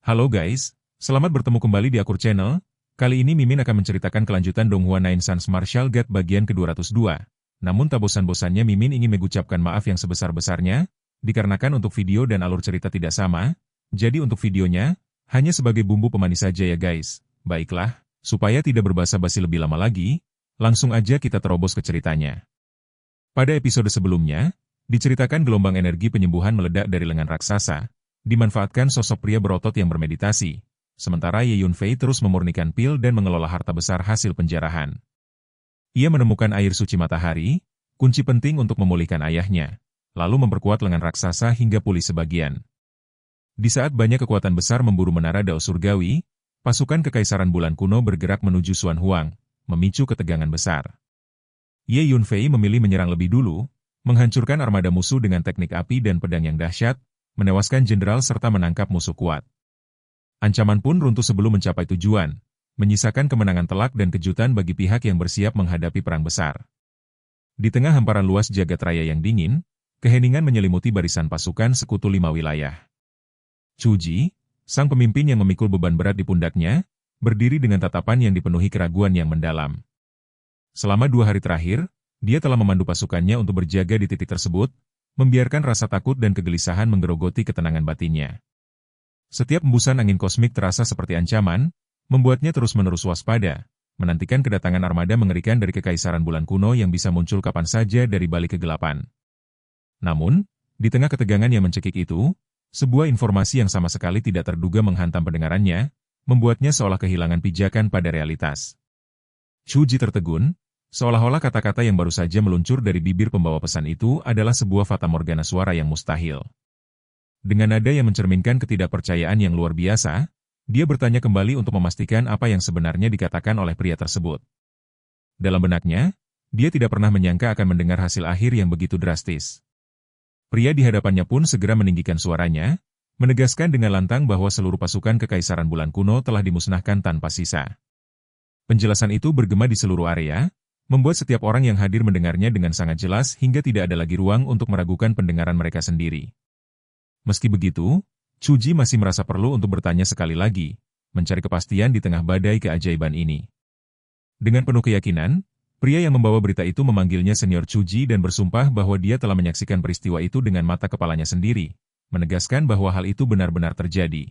Halo guys, selamat bertemu kembali di Akur Channel. Kali ini Mimin akan menceritakan kelanjutan Donghua Nine Sons Martial Guide bagian ke-202. Namun tak bosan-bosannya Mimin ingin mengucapkan maaf yang sebesar-besarnya, dikarenakan untuk video dan alur cerita tidak sama, jadi untuk videonya, hanya sebagai bumbu pemanis saja ya guys. Baiklah, supaya tidak berbasa-basi lebih lama lagi, langsung aja kita terobos ke ceritanya. Pada episode sebelumnya, diceritakan gelombang energi penyembuhan meledak dari lengan raksasa, dimanfaatkan sosok pria berotot yang bermeditasi, sementara Ye Yunfei terus memurnikan pil dan mengelola harta besar hasil penjarahan. Ia menemukan air suci matahari, kunci penting untuk memulihkan ayahnya, lalu memperkuat lengan raksasa hingga pulih sebagian. Di saat banyak kekuatan besar memburu menara Dao Surgawi, pasukan Kekaisaran Bulan Kuno bergerak menuju Xuan Huang, memicu ketegangan besar. Ye Yunfei memilih menyerang lebih dulu, menghancurkan armada musuh dengan teknik api dan pedang yang dahsyat, menewaskan jenderal serta menangkap musuh kuat. Ancaman pun runtuh sebelum mencapai tujuan, menyisakan kemenangan telak dan kejutan bagi pihak yang bersiap menghadapi perang besar. Di tengah hamparan luas jagat raya yang dingin, keheningan menyelimuti barisan pasukan sekutu 5 wilayah. Chu Ji, sang pemimpin yang memikul beban berat di pundaknya, berdiri dengan tatapan yang dipenuhi keraguan yang mendalam. Selama 2 hari terakhir, dia telah memandu pasukannya untuk berjaga di titik tersebut, membiarkan rasa takut dan kegelisahan menggerogoti ketenangan batinnya. Setiap hembusan angin kosmik terasa seperti ancaman, membuatnya terus-menerus waspada, menantikan kedatangan armada mengerikan dari Kekaisaran Bulan Kuno yang bisa muncul kapan saja dari balik kegelapan. Namun, di tengah ketegangan yang mencekik itu, sebuah informasi yang sama sekali tidak terduga menghantam pendengarannya, membuatnya seolah kehilangan pijakan pada realitas. Chu Ji tertegun, seolah-olah kata-kata yang baru saja meluncur dari bibir pembawa pesan itu adalah sebuah fatamorgana suara yang mustahil. Dengan nada yang mencerminkan ketidakpercayaan yang luar biasa, dia bertanya kembali untuk memastikan apa yang sebenarnya dikatakan oleh pria tersebut. Dalam benaknya, dia tidak pernah menyangka akan mendengar hasil akhir yang begitu drastis. Pria di hadapannya pun segera meninggikan suaranya, menegaskan dengan lantang bahwa seluruh pasukan Kekaisaran Bulan Kuno telah dimusnahkan tanpa sisa. Penjelasan itu bergema di seluruh area, membuat setiap orang yang hadir mendengarnya dengan sangat jelas hingga tidak ada lagi ruang untuk meragukan pendengaran mereka sendiri. Meski begitu, Chu Ji masih merasa perlu untuk bertanya sekali lagi, mencari kepastian di tengah badai keajaiban ini. Dengan penuh keyakinan, pria yang membawa berita itu memanggilnya Senior Chu Ji dan bersumpah bahwa dia telah menyaksikan peristiwa itu dengan mata kepalanya sendiri, menegaskan bahwa hal itu benar-benar terjadi.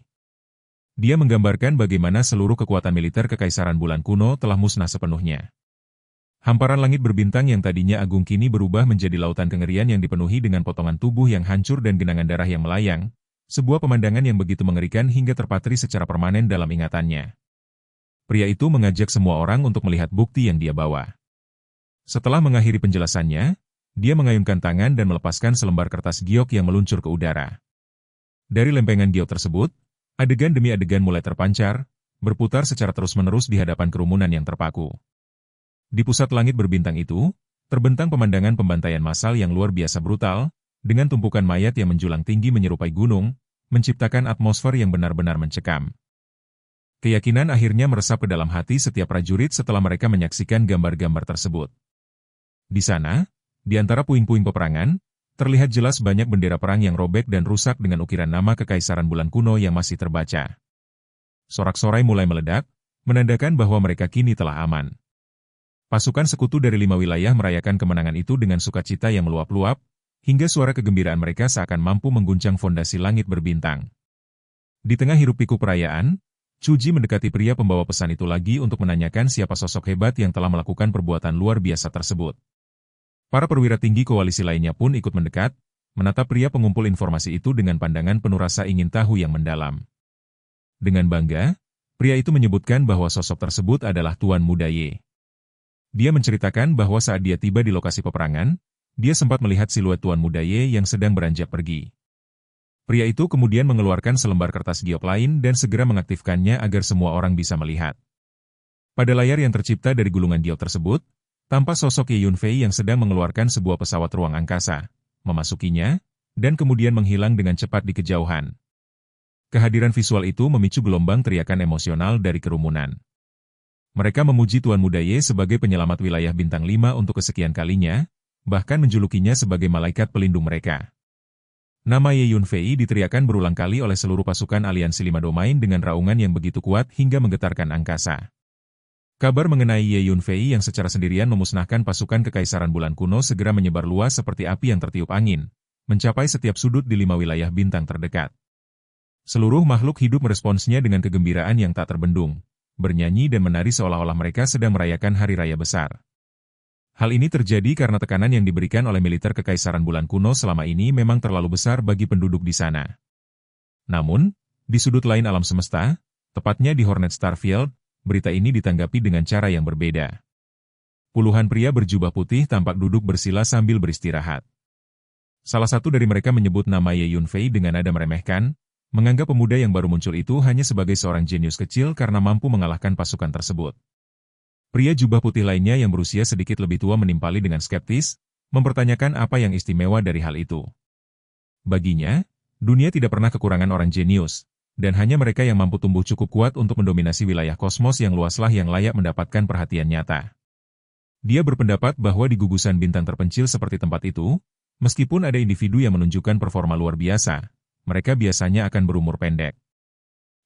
Dia menggambarkan bagaimana seluruh kekuatan militer Kekaisaran Bulan Kuno telah musnah sepenuhnya. Hamparan langit berbintang yang tadinya agung kini berubah menjadi lautan kengerian yang dipenuhi dengan potongan tubuh yang hancur dan genangan darah yang melayang, sebuah pemandangan yang begitu mengerikan hingga terpatri secara permanen dalam ingatannya. Pria itu mengajak semua orang untuk melihat bukti yang dia bawa. Setelah mengakhiri penjelasannya, dia mengayunkan tangan dan melepaskan selembar kertas giok yang meluncur ke udara. Dari lempengan giok tersebut, adegan demi adegan mulai terpancar, berputar secara terus-menerus di hadapan kerumunan yang terpaku. Di pusat langit berbintang itu, terbentang pemandangan pembantaian massal yang luar biasa brutal, dengan tumpukan mayat yang menjulang tinggi menyerupai gunung, menciptakan atmosfer yang benar-benar mencekam. Keyakinan akhirnya meresap ke dalam hati setiap prajurit setelah mereka menyaksikan gambar-gambar tersebut. Di sana, di antara puing-puing peperangan, terlihat jelas banyak bendera perang yang robek dan rusak dengan ukiran nama Kekaisaran Bulan Kuno yang masih terbaca. Sorak-sorai mulai meledak, menandakan bahwa mereka kini telah aman. Pasukan sekutu dari 5 wilayah merayakan kemenangan itu dengan sukacita yang meluap-luap, hingga suara kegembiraan mereka seakan mampu mengguncang fondasi langit berbintang. Di tengah hiruk-pikuk perayaan, Chu Ji mendekati pria pembawa pesan itu lagi untuk menanyakan siapa sosok hebat yang telah melakukan perbuatan luar biasa tersebut. Para perwira tinggi koalisi lainnya pun ikut mendekat, menatap pria pengumpul informasi itu dengan pandangan penuh rasa ingin tahu yang mendalam. Dengan bangga, pria itu menyebutkan bahwa sosok tersebut adalah Tuan Muda Ye. Dia menceritakan bahwa saat dia tiba di lokasi peperangan, dia sempat melihat siluet Tuan Muda Ye yang sedang beranjak pergi. Pria itu kemudian mengeluarkan selembar kertas giok lain dan segera mengaktifkannya agar semua orang bisa melihat. Pada layar yang tercipta dari gulungan giok tersebut, tampak sosok Ye Yunfei yang sedang mengeluarkan sebuah pesawat ruang angkasa, memasukinya, dan kemudian menghilang dengan cepat di kejauhan. Kehadiran visual itu memicu gelombang teriakan emosional dari kerumunan. Mereka memuji Tuan Muda Ye sebagai penyelamat wilayah bintang 5 untuk kesekian kalinya, bahkan menjulukinya sebagai malaikat pelindung mereka. Nama Ye Yunfei diteriakkan berulang kali oleh seluruh pasukan aliansi 5 domain dengan raungan yang begitu kuat hingga menggetarkan angkasa. Kabar mengenai Ye Yunfei yang secara sendirian memusnahkan pasukan Kekaisaran Bulan Kuno segera menyebar luas seperti api yang tertiup angin, mencapai setiap sudut di 5 wilayah bintang terdekat. Seluruh makhluk hidup meresponsnya dengan kegembiraan yang tak terbendung, bernyanyi dan menari seolah-olah mereka sedang merayakan hari raya besar. Hal ini terjadi karena tekanan yang diberikan oleh militer Kekaisaran Bulan Kuno selama ini memang terlalu besar bagi penduduk di sana. Namun, di sudut lain alam semesta, tepatnya di Hornet Starfield, berita ini ditanggapi dengan cara yang berbeda. Puluhan pria berjubah putih tampak duduk bersila sambil beristirahat. Salah satu dari mereka menyebut nama Ye Yunfei dengan nada meremehkan, menganggap pemuda yang baru muncul itu hanya sebagai seorang jenius kecil karena mampu mengalahkan pasukan tersebut. Pria jubah putih lainnya yang berusia sedikit lebih tua menimpali dengan skeptis, mempertanyakan apa yang istimewa dari hal itu. Baginya, dunia tidak pernah kekurangan orang jenius, dan hanya mereka yang mampu tumbuh cukup kuat untuk mendominasi wilayah kosmos yang luaslah yang layak mendapatkan perhatian nyata. Dia berpendapat bahwa di gugusan bintang terpencil seperti tempat itu, meskipun ada individu yang menunjukkan performa luar biasa, mereka biasanya akan berumur pendek.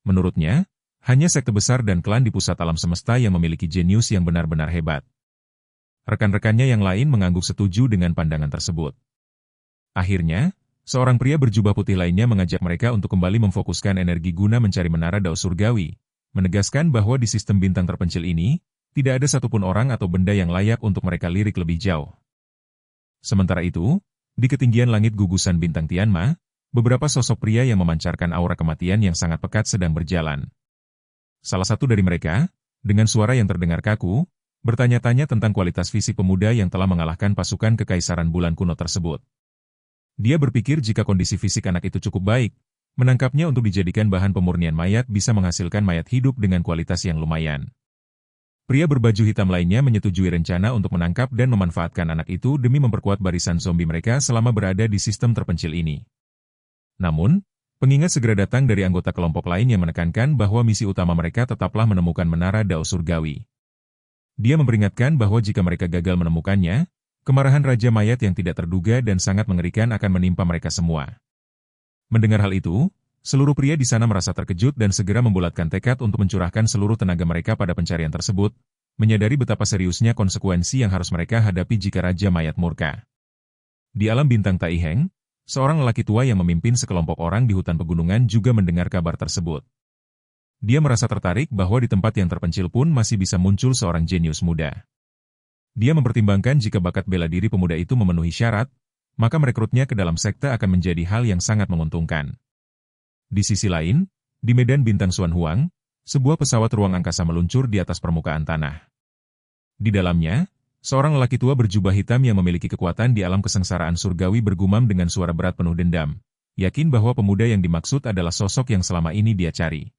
Menurutnya, hanya sekte besar dan klan di pusat alam semesta yang memiliki jenius yang benar-benar hebat. Rekan-rekannya yang lain mengangguk setuju dengan pandangan tersebut. Akhirnya, seorang pria berjubah putih lainnya mengajak mereka untuk kembali memfokuskan energi guna mencari menara dao surgawi, menegaskan bahwa di sistem bintang terpencil ini, tidak ada satupun orang atau benda yang layak untuk mereka lirik lebih jauh. Sementara itu, di ketinggian langit gugusan bintang Tianma, beberapa sosok pria yang memancarkan aura kematian yang sangat pekat sedang berjalan. Salah satu dari mereka, dengan suara yang terdengar kaku, bertanya-tanya tentang kualitas fisik pemuda yang telah mengalahkan pasukan Kekaisaran Bulan Kuno tersebut. Dia berpikir jika kondisi fisik anak itu cukup baik, menangkapnya untuk dijadikan bahan pemurnian mayat bisa menghasilkan mayat hidup dengan kualitas yang lumayan. Pria berbaju hitam lainnya menyetujui rencana untuk menangkap dan memanfaatkan anak itu demi memperkuat barisan zombie mereka selama berada di sistem terpencil ini. Namun, pengingat segera datang dari anggota kelompok lain yang menekankan bahwa misi utama mereka tetaplah menemukan menara dao surgawi. Dia memperingatkan bahwa jika mereka gagal menemukannya, kemarahan Raja Mayat yang tidak terduga dan sangat mengerikan akan menimpa mereka semua. Mendengar hal itu, seluruh pria di sana merasa terkejut dan segera membulatkan tekad untuk mencurahkan seluruh tenaga mereka pada pencarian tersebut, menyadari betapa seriusnya konsekuensi yang harus mereka hadapi jika Raja Mayat murka. Di alam bintang Taiheng, seorang lelaki tua yang memimpin sekelompok orang di hutan pegunungan juga mendengar kabar tersebut. Dia merasa tertarik bahwa di tempat yang terpencil pun masih bisa muncul seorang jenius muda. Dia mempertimbangkan jika bakat bela diri pemuda itu memenuhi syarat, maka merekrutnya ke dalam sekte akan menjadi hal yang sangat menguntungkan. Di sisi lain, di medan bintang Xuan Huang, sebuah pesawat ruang angkasa meluncur di atas permukaan tanah. Di dalamnya, seorang lelaki tua berjubah hitam yang memiliki kekuatan di alam kesengsaraan surgawi bergumam dengan suara berat penuh dendam, yakin bahwa pemuda yang dimaksud adalah sosok yang selama ini dia cari.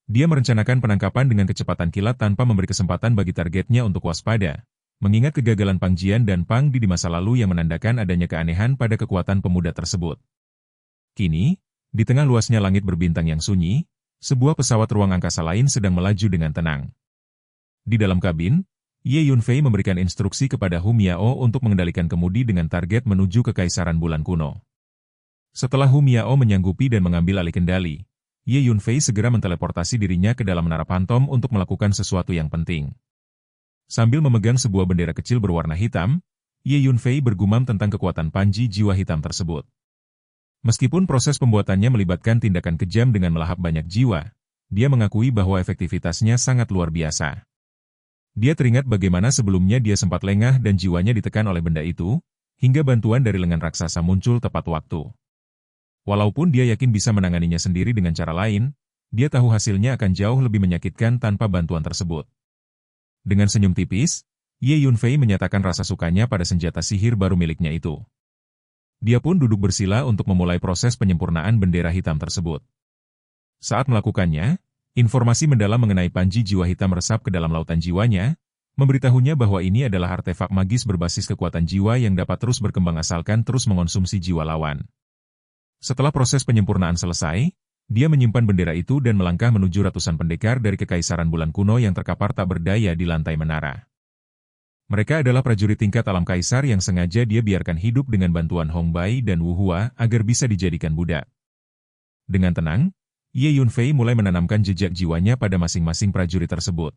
Dia merencanakan penangkapan dengan kecepatan kilat tanpa memberi kesempatan bagi targetnya untuk waspada, mengingat kegagalan Pang Jian dan Pang Di masa lalu yang menandakan adanya keanehan pada kekuatan pemuda tersebut. Kini, di tengah luasnya langit berbintang yang sunyi, sebuah pesawat ruang angkasa lain sedang melaju dengan tenang. Di dalam kabin, Ye Yunfei memberikan instruksi kepada Hu Miao untuk mengendalikan kemudi dengan target menuju Kekaisaran Bulan Kuno. Setelah Hu Miao menyanggupi dan mengambil alih kendali, Ye Yunfei segera menteleportasi dirinya ke dalam menara pantom untuk melakukan sesuatu yang penting. Sambil memegang sebuah bendera kecil berwarna hitam, Ye Yunfei bergumam tentang kekuatan panji jiwa hitam tersebut. Meskipun proses pembuatannya melibatkan tindakan kejam dengan melahap banyak jiwa, dia mengakui bahwa efektivitasnya sangat luar biasa. Dia teringat bagaimana sebelumnya dia sempat lengah dan jiwanya ditekan oleh benda itu, hingga bantuan dari lengan raksasa muncul tepat waktu. Walaupun dia yakin bisa menanganinya sendiri dengan cara lain, dia tahu hasilnya akan jauh lebih menyakitkan tanpa bantuan tersebut. Dengan senyum tipis, Ye Yunfei menyatakan rasa sukanya pada senjata sihir baru miliknya itu. Dia pun duduk bersila untuk memulai proses penyempurnaan bendera hitam tersebut. Saat melakukannya, informasi mendalam mengenai panji jiwa hitam meresap ke dalam lautan jiwanya, memberitahunya bahwa ini adalah artefak magis berbasis kekuatan jiwa yang dapat terus berkembang asalkan terus mengonsumsi jiwa lawan. Setelah proses penyempurnaan selesai, dia menyimpan bendera itu dan melangkah menuju ratusan pendekar dari Kekaisaran Bulan Kuno yang terkapar tak berdaya di lantai menara. Mereka adalah prajurit tingkat alam kaisar yang sengaja dia biarkan hidup dengan bantuan Hong Bai dan Wu Hua agar bisa dijadikan budak. Dengan tenang, Ye Yunfei mulai menanamkan jejak jiwanya pada masing-masing prajurit tersebut.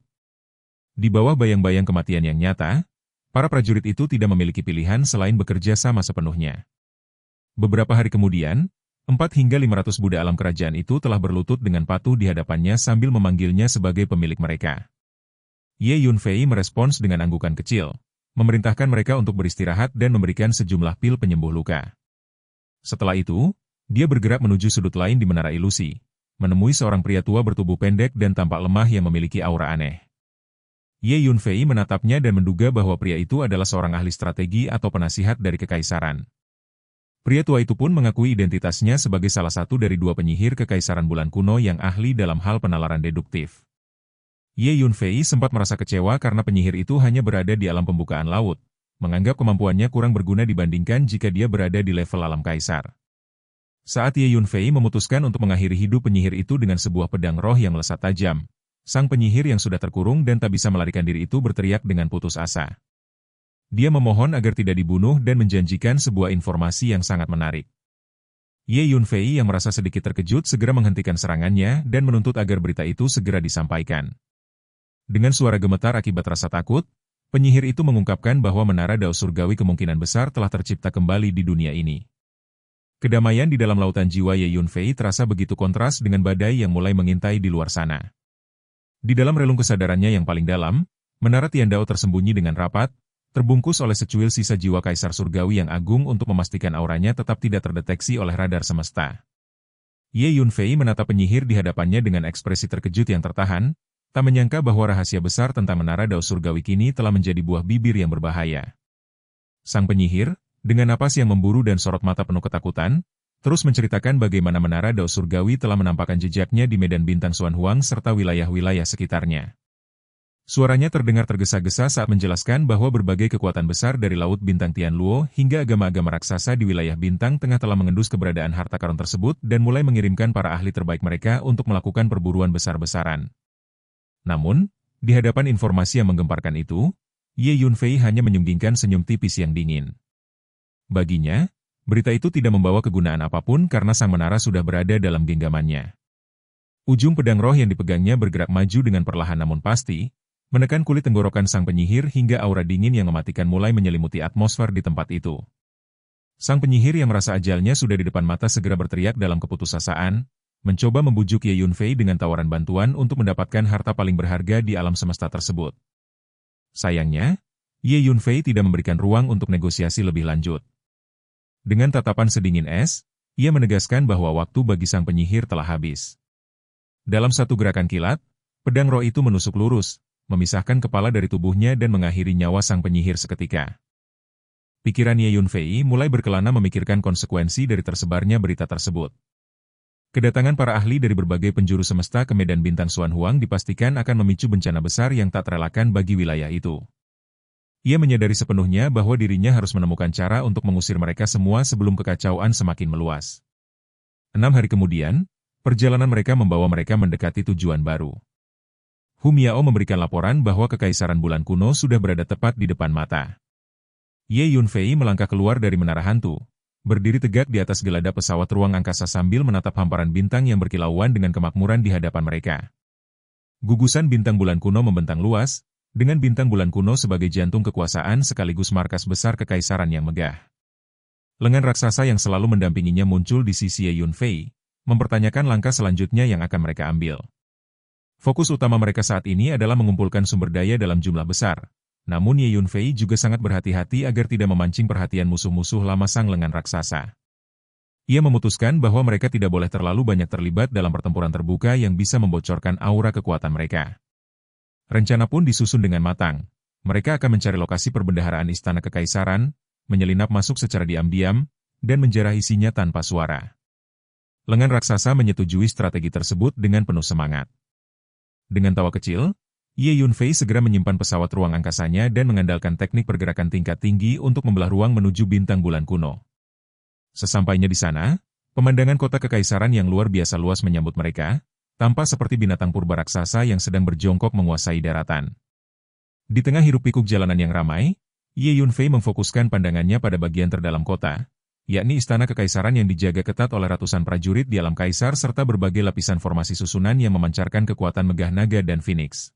Di bawah bayang-bayang kematian yang nyata, para prajurit itu tidak memiliki pilihan selain bekerja sama sepenuhnya. Beberapa hari kemudian, 4 hingga 500 budak alam kerajaan itu telah berlutut dengan patuh di hadapannya sambil memanggilnya sebagai pemilik mereka. Ye Yunfei merespons dengan anggukan kecil, memerintahkan mereka untuk beristirahat dan memberikan sejumlah pil penyembuh luka. Setelah itu, dia bergerak menuju sudut lain di Menara Ilusi, menemui seorang pria tua bertubuh pendek dan tampak lemah yang memiliki aura aneh. Ye Yunfei menatapnya dan menduga bahwa pria itu adalah seorang ahli strategi atau penasihat dari kekaisaran. Pria tua itu pun mengakui identitasnya sebagai salah satu dari 2 penyihir kekaisaran bulan kuno yang ahli dalam hal penalaran deduktif. Ye Yunfei sempat merasa kecewa karena penyihir itu hanya berada di alam pembukaan laut, menganggap kemampuannya kurang berguna dibandingkan jika dia berada di level alam kaisar. Saat Ye Yunfei memutuskan untuk mengakhiri hidup penyihir itu dengan sebuah pedang roh yang melesat tajam, sang penyihir yang sudah terkurung dan tak bisa melarikan diri itu berteriak dengan putus asa. Dia memohon agar tidak dibunuh dan menjanjikan sebuah informasi yang sangat menarik. Ye Yunfei yang merasa sedikit terkejut segera menghentikan serangannya dan menuntut agar berita itu segera disampaikan. Dengan suara gemetar akibat rasa takut, penyihir itu mengungkapkan bahwa menara Dao Surgawi kemungkinan besar telah tercipta kembali di dunia ini. Kedamaian di dalam lautan jiwa Ye Yunfei terasa begitu kontras dengan badai yang mulai mengintai di luar sana. Di dalam relung kesadarannya yang paling dalam, menara Tiandao tersembunyi dengan rapat, terbungkus oleh secuil sisa jiwa Kaisar Surgawi yang agung untuk memastikan auranya tetap tidak terdeteksi oleh radar semesta. Ye Yunfei menatap penyihir di hadapannya dengan ekspresi terkejut yang tertahan, tak menyangka bahwa rahasia besar tentang menara Dao Surgawi kini telah menjadi buah bibir yang berbahaya. Sang penyihir, dengan napas yang memburu dan sorot mata penuh ketakutan, terus menceritakan bagaimana menara Dao Surgawi telah menampakkan jejaknya di medan bintang Xuan Huang serta wilayah-wilayah sekitarnya. Suaranya terdengar tergesa-gesa saat menjelaskan bahwa berbagai kekuatan besar dari Laut Bintang Tianluo hingga agama-agama raksasa di wilayah bintang tengah telah mengendus keberadaan harta karun tersebut dan mulai mengirimkan para ahli terbaik mereka untuk melakukan perburuan besar-besaran. Namun, di hadapan informasi yang menggemparkan itu, Ye Yunfei hanya menyunggingkan senyum tipis yang dingin. Baginya, berita itu tidak membawa kegunaan apapun karena sang menara sudah berada dalam genggamannya. Ujung pedang roh yang dipegangnya bergerak maju dengan perlahan namun pasti, menekan kulit tenggorokan sang penyihir hingga aura dingin yang mematikan mulai menyelimuti atmosfer di tempat itu. Sang penyihir yang merasa ajalnya sudah di depan mata segera berteriak dalam keputusasaan, mencoba membujuk Ye Yunfei dengan tawaran bantuan untuk mendapatkan harta paling berharga di alam semesta tersebut. Sayangnya, Ye Yunfei tidak memberikan ruang untuk negosiasi lebih lanjut. Dengan tatapan sedingin es, ia menegaskan bahwa waktu bagi sang penyihir telah habis. Dalam satu gerakan kilat, pedang roh itu menusuk lurus, memisahkan kepala dari tubuhnya dan mengakhiri nyawa sang penyihir seketika. Pikiran Ye Yunfei mulai berkelana memikirkan konsekuensi dari tersebarnya berita tersebut. Kedatangan para ahli dari berbagai penjuru semesta ke medan bintang Xuan Huang dipastikan akan memicu bencana besar yang tak terelakkan bagi wilayah itu. Ia menyadari sepenuhnya bahwa dirinya harus menemukan cara untuk mengusir mereka semua sebelum kekacauan semakin meluas. 6 hari kemudian, perjalanan mereka membawa mereka mendekati tujuan baru. Hu Miao memberikan laporan bahwa Kekaisaran Bulan Kuno sudah berada tepat di depan mata. Ye Yunfei melangkah keluar dari menara hantu, berdiri tegak di atas geladak pesawat ruang angkasa sambil menatap hamparan bintang yang berkilauan dengan kemakmuran di hadapan mereka. Gugusan bintang bulan kuno membentang luas, dengan bintang bulan kuno sebagai jantung kekuasaan sekaligus markas besar kekaisaran yang megah. Lengan raksasa yang selalu mendampinginya muncul di sisi Ye Yunfei, mempertanyakan langkah selanjutnya yang akan mereka ambil. Fokus utama mereka saat ini adalah mengumpulkan sumber daya dalam jumlah besar. Namun Ye Yunfei juga sangat berhati-hati agar tidak memancing perhatian musuh-musuh lama sang lengan raksasa. Ia memutuskan bahwa mereka tidak boleh terlalu banyak terlibat dalam pertempuran terbuka yang bisa membocorkan aura kekuatan mereka. Rencana pun disusun dengan matang. Mereka akan mencari lokasi perbendaharaan istana kekaisaran, menyelinap masuk secara diam-diam, dan menjarah isinya tanpa suara. Lengan raksasa menyetujui strategi tersebut dengan penuh semangat. Dengan tawa kecil, Ye Yunfei segera menyimpan pesawat ruang angkasanya dan mengandalkan teknik pergerakan tingkat tinggi untuk membelah ruang menuju bintang bulan kuno. Sesampainya di sana, pemandangan kota kekaisaran yang luar biasa luas menyambut mereka, tampak seperti binatang purba raksasa yang sedang berjongkok menguasai daratan. Di tengah hiruk-pikuk jalanan yang ramai, Ye Yunfei memfokuskan pandangannya pada bagian terdalam kota, yakni istana kekaisaran yang dijaga ketat oleh ratusan prajurit di alam kaisar serta berbagai lapisan formasi susunan yang memancarkan kekuatan megah naga dan phoenix.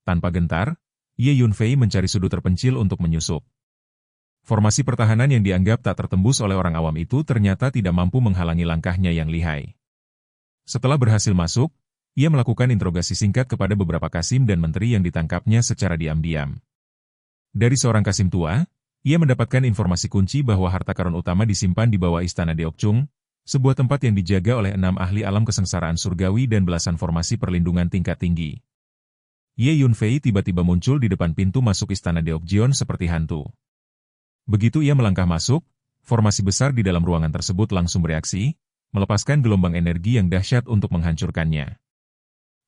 Tanpa gentar, Ye Yunfei mencari sudut terpencil untuk menyusup. Formasi pertahanan yang dianggap tak tertembus oleh orang awam itu ternyata tidak mampu menghalangi langkahnya yang lihai. Setelah berhasil masuk, ia melakukan interogasi singkat kepada beberapa kasim dan menteri yang ditangkapnya secara diam-diam. Dari seorang kasim tua, ia mendapatkan informasi kunci bahwa harta karun utama disimpan di bawah istana Deokjung, sebuah tempat yang dijaga oleh 6 ahli alam kesengsaraan surgawi dan belasan formasi perlindungan tingkat tinggi. Ye Yunfei tiba-tiba muncul di depan pintu masuk istana Deokjeon seperti hantu. Begitu ia melangkah masuk, formasi besar di dalam ruangan tersebut langsung bereaksi, melepaskan gelombang energi yang dahsyat untuk menghancurkannya.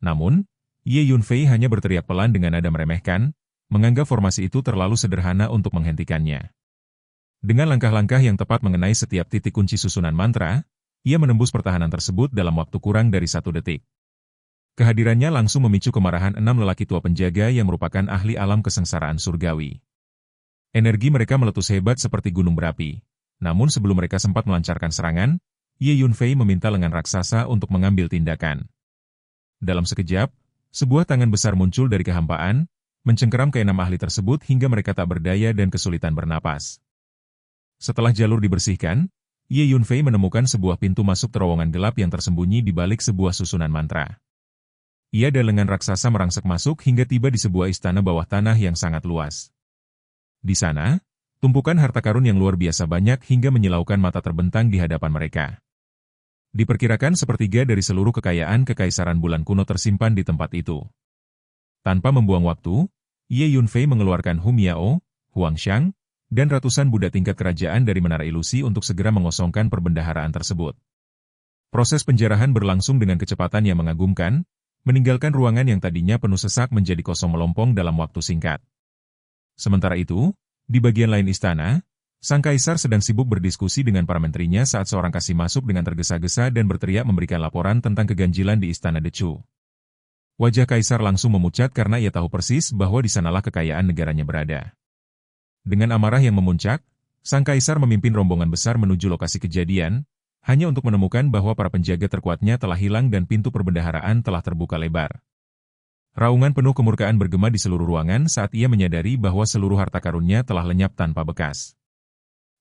Namun, Ye Yunfei hanya berteriak pelan dengan nada meremehkan, menganggap formasi itu terlalu sederhana untuk menghentikannya. Dengan langkah-langkah yang tepat mengenai setiap titik kunci susunan mantra, ia menembus pertahanan tersebut dalam waktu kurang dari 1 detik. Kehadirannya langsung memicu kemarahan 6 lelaki tua penjaga yang merupakan ahli alam kesengsaraan surgawi. Energi mereka meletus hebat seperti gunung berapi. Namun sebelum mereka sempat melancarkan serangan, Ye Yunfei meminta lengan raksasa untuk mengambil tindakan. Dalam sekejap, sebuah tangan besar muncul dari kehampaan, mencengkeram ke-6 ahli tersebut hingga mereka tak berdaya dan kesulitan bernapas. Setelah jalur dibersihkan, Ye Yunfei menemukan sebuah pintu masuk terowongan gelap yang tersembunyi di balik sebuah susunan mantra. Ia dan lengan raksasa merangsek masuk hingga tiba di sebuah istana bawah tanah yang sangat luas. Di sana, tumpukan harta karun yang luar biasa banyak hingga menyilaukan mata terbentang di hadapan mereka. Diperkirakan sepertiga dari seluruh kekayaan kekaisaran bulan kuno tersimpan di tempat itu. Tanpa membuang waktu, Ye Yunfei mengeluarkan Hu Miao, Huang Xiang, dan ratusan budak tingkat kerajaan dari menara ilusi untuk segera mengosongkan perbendaharaan tersebut. Proses penjarahan berlangsung dengan kecepatan yang mengagumkan, meninggalkan ruangan yang tadinya penuh sesak menjadi kosong melompong dalam waktu singkat. Sementara itu, di bagian lain istana, sang kaisar sedang sibuk berdiskusi dengan para menterinya saat seorang kasih masuk dengan tergesa-gesa dan berteriak memberikan laporan tentang keganjilan di istana Dechu. Wajah kaisar langsung memucat karena ia tahu persis bahwa di sanalah kekayaan negaranya berada. Dengan amarah yang memuncak, sang kaisar memimpin rombongan besar menuju lokasi kejadian, hanya untuk menemukan bahwa para penjaga terkuatnya telah hilang dan pintu perbendaharaan telah terbuka lebar. Raungan penuh kemurkaan bergema di seluruh ruangan saat ia menyadari bahwa seluruh harta karunnya telah lenyap tanpa bekas.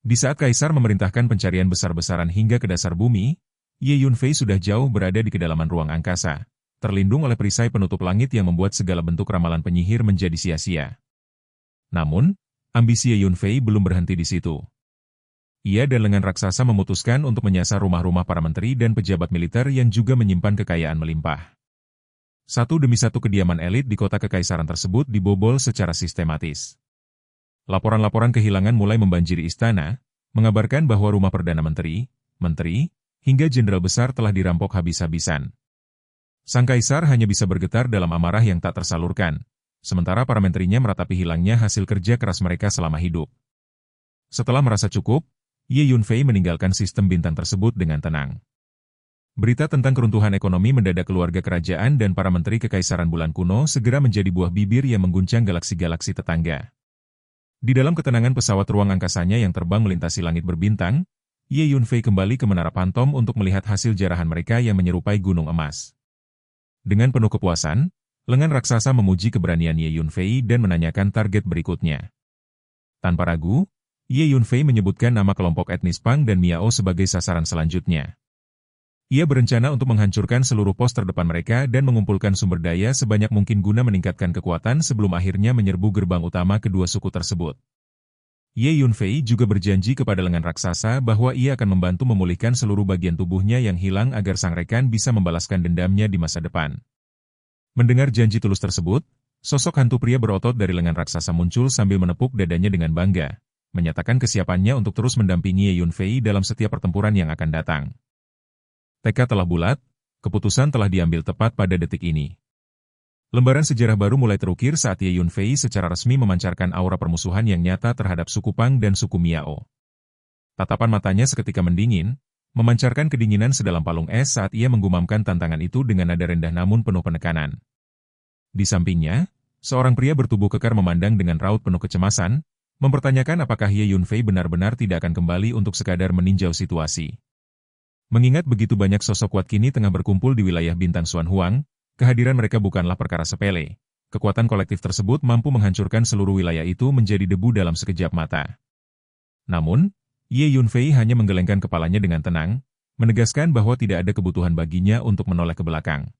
Di saat kaisar memerintahkan pencarian besar-besaran hingga ke dasar bumi, Ye Yunfei sudah jauh berada di kedalaman ruang angkasa, terlindung oleh perisai penutup langit yang membuat segala bentuk ramalan penyihir menjadi sia-sia. Namun, ambisi Ye Yunfei belum berhenti di situ. Ia dan lengan raksasa memutuskan untuk menyasar rumah-rumah para menteri dan pejabat militer yang juga menyimpan kekayaan melimpah. Satu demi satu kediaman elit di kota kekaisaran tersebut dibobol secara sistematis. Laporan-laporan kehilangan mulai membanjiri istana, mengabarkan bahwa rumah Perdana Menteri, hingga jenderal besar telah dirampok habis-habisan. Sang kaisar hanya bisa bergetar dalam amarah yang tak tersalurkan, sementara para menterinya meratapi hilangnya hasil kerja keras mereka selama hidup. Setelah merasa cukup, Ye Yunfei meninggalkan sistem bintang tersebut dengan tenang. Berita tentang keruntuhan ekonomi mendadak keluarga kerajaan dan para menteri kekaisaran bulan kuno segera menjadi buah bibir yang mengguncang galaksi-galaksi tetangga. Di dalam ketenangan pesawat ruang angkasanya yang terbang melintasi langit berbintang, Ye Yunfei kembali ke menara Pantom untuk melihat hasil jarahan mereka yang menyerupai gunung emas. Dengan penuh kepuasan, lengan raksasa memuji keberanian Ye Yunfei dan menanyakan target berikutnya. Tanpa ragu, Ye Yunfei menyebutkan nama kelompok etnis Pang dan Miao sebagai sasaran selanjutnya. Ia berencana untuk menghancurkan seluruh pos terdepan mereka dan mengumpulkan sumber daya sebanyak mungkin guna meningkatkan kekuatan sebelum akhirnya menyerbu gerbang utama kedua suku tersebut. Ye Yunfei juga berjanji kepada lengan raksasa bahwa ia akan membantu memulihkan seluruh bagian tubuhnya yang hilang agar sang rekan bisa membalaskan dendamnya di masa depan. Mendengar janji tulus tersebut, sosok hantu pria berotot dari lengan raksasa muncul sambil menepuk dadanya dengan bangga, menyatakan kesiapannya untuk terus mendampingi Ye Yunfei dalam setiap pertempuran yang akan datang. Tekad telah bulat, keputusan telah diambil tepat pada detik ini. Lembaran sejarah baru mulai terukir saat Ye Yunfei secara resmi memancarkan aura permusuhan yang nyata terhadap suku Pang dan suku Miao. Tatapan matanya seketika mendingin, memancarkan kedinginan sedalam palung es saat ia menggumamkan tantangan itu dengan nada rendah namun penuh penekanan. Di sampingnya, Seorang pria bertubuh kekar memandang dengan raut penuh kecemasan, mempertanyakan apakah Ye Yunfei benar-benar tidak akan kembali untuk sekadar meninjau situasi. Mengingat begitu banyak sosok kuat kini tengah berkumpul di wilayah Bintang Xuan Huang, kehadiran mereka bukanlah perkara sepele. Kekuatan kolektif tersebut mampu menghancurkan seluruh wilayah itu menjadi debu dalam sekejap mata. Namun, Ye Yunfei hanya menggelengkan kepalanya dengan tenang, menegaskan bahwa tidak ada kebutuhan baginya untuk menoleh ke belakang.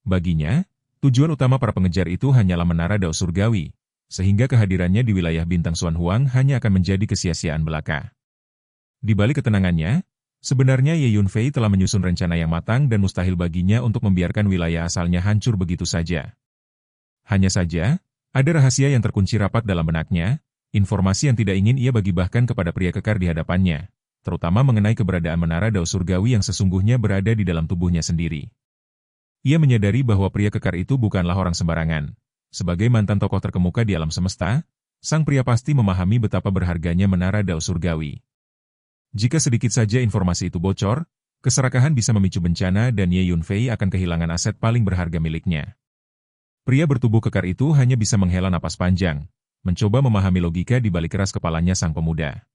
Baginya, tujuan utama para pengejar itu hanyalah menara Dao Surgawi, sehingga kehadirannya di wilayah Bintang Xuan Huang hanya akan menjadi kesia-siaan belaka. Di balik ketenangannya, sebenarnya Ye Yunfei telah menyusun rencana yang matang dan mustahil baginya untuk membiarkan wilayah asalnya hancur begitu saja. Hanya saja, ada rahasia yang terkunci rapat dalam benaknya, informasi yang tidak ingin ia bagi bahkan kepada pria kekar di hadapannya, terutama mengenai keberadaan menara Dao Surgawi yang sesungguhnya berada di dalam tubuhnya sendiri. Ia menyadari bahwa pria kekar itu bukanlah orang sembarangan. Sebagai mantan tokoh terkemuka di alam semesta, sang pria pasti memahami betapa berharganya menara Dao Surgawi. Jika sedikit saja informasi itu bocor, keserakahan bisa memicu bencana dan Ye Yunfei akan kehilangan aset paling berharga miliknya. Pria bertubuh kekar itu hanya bisa menghela napas panjang, mencoba memahami logika di balik keras kepalanya sang pemuda.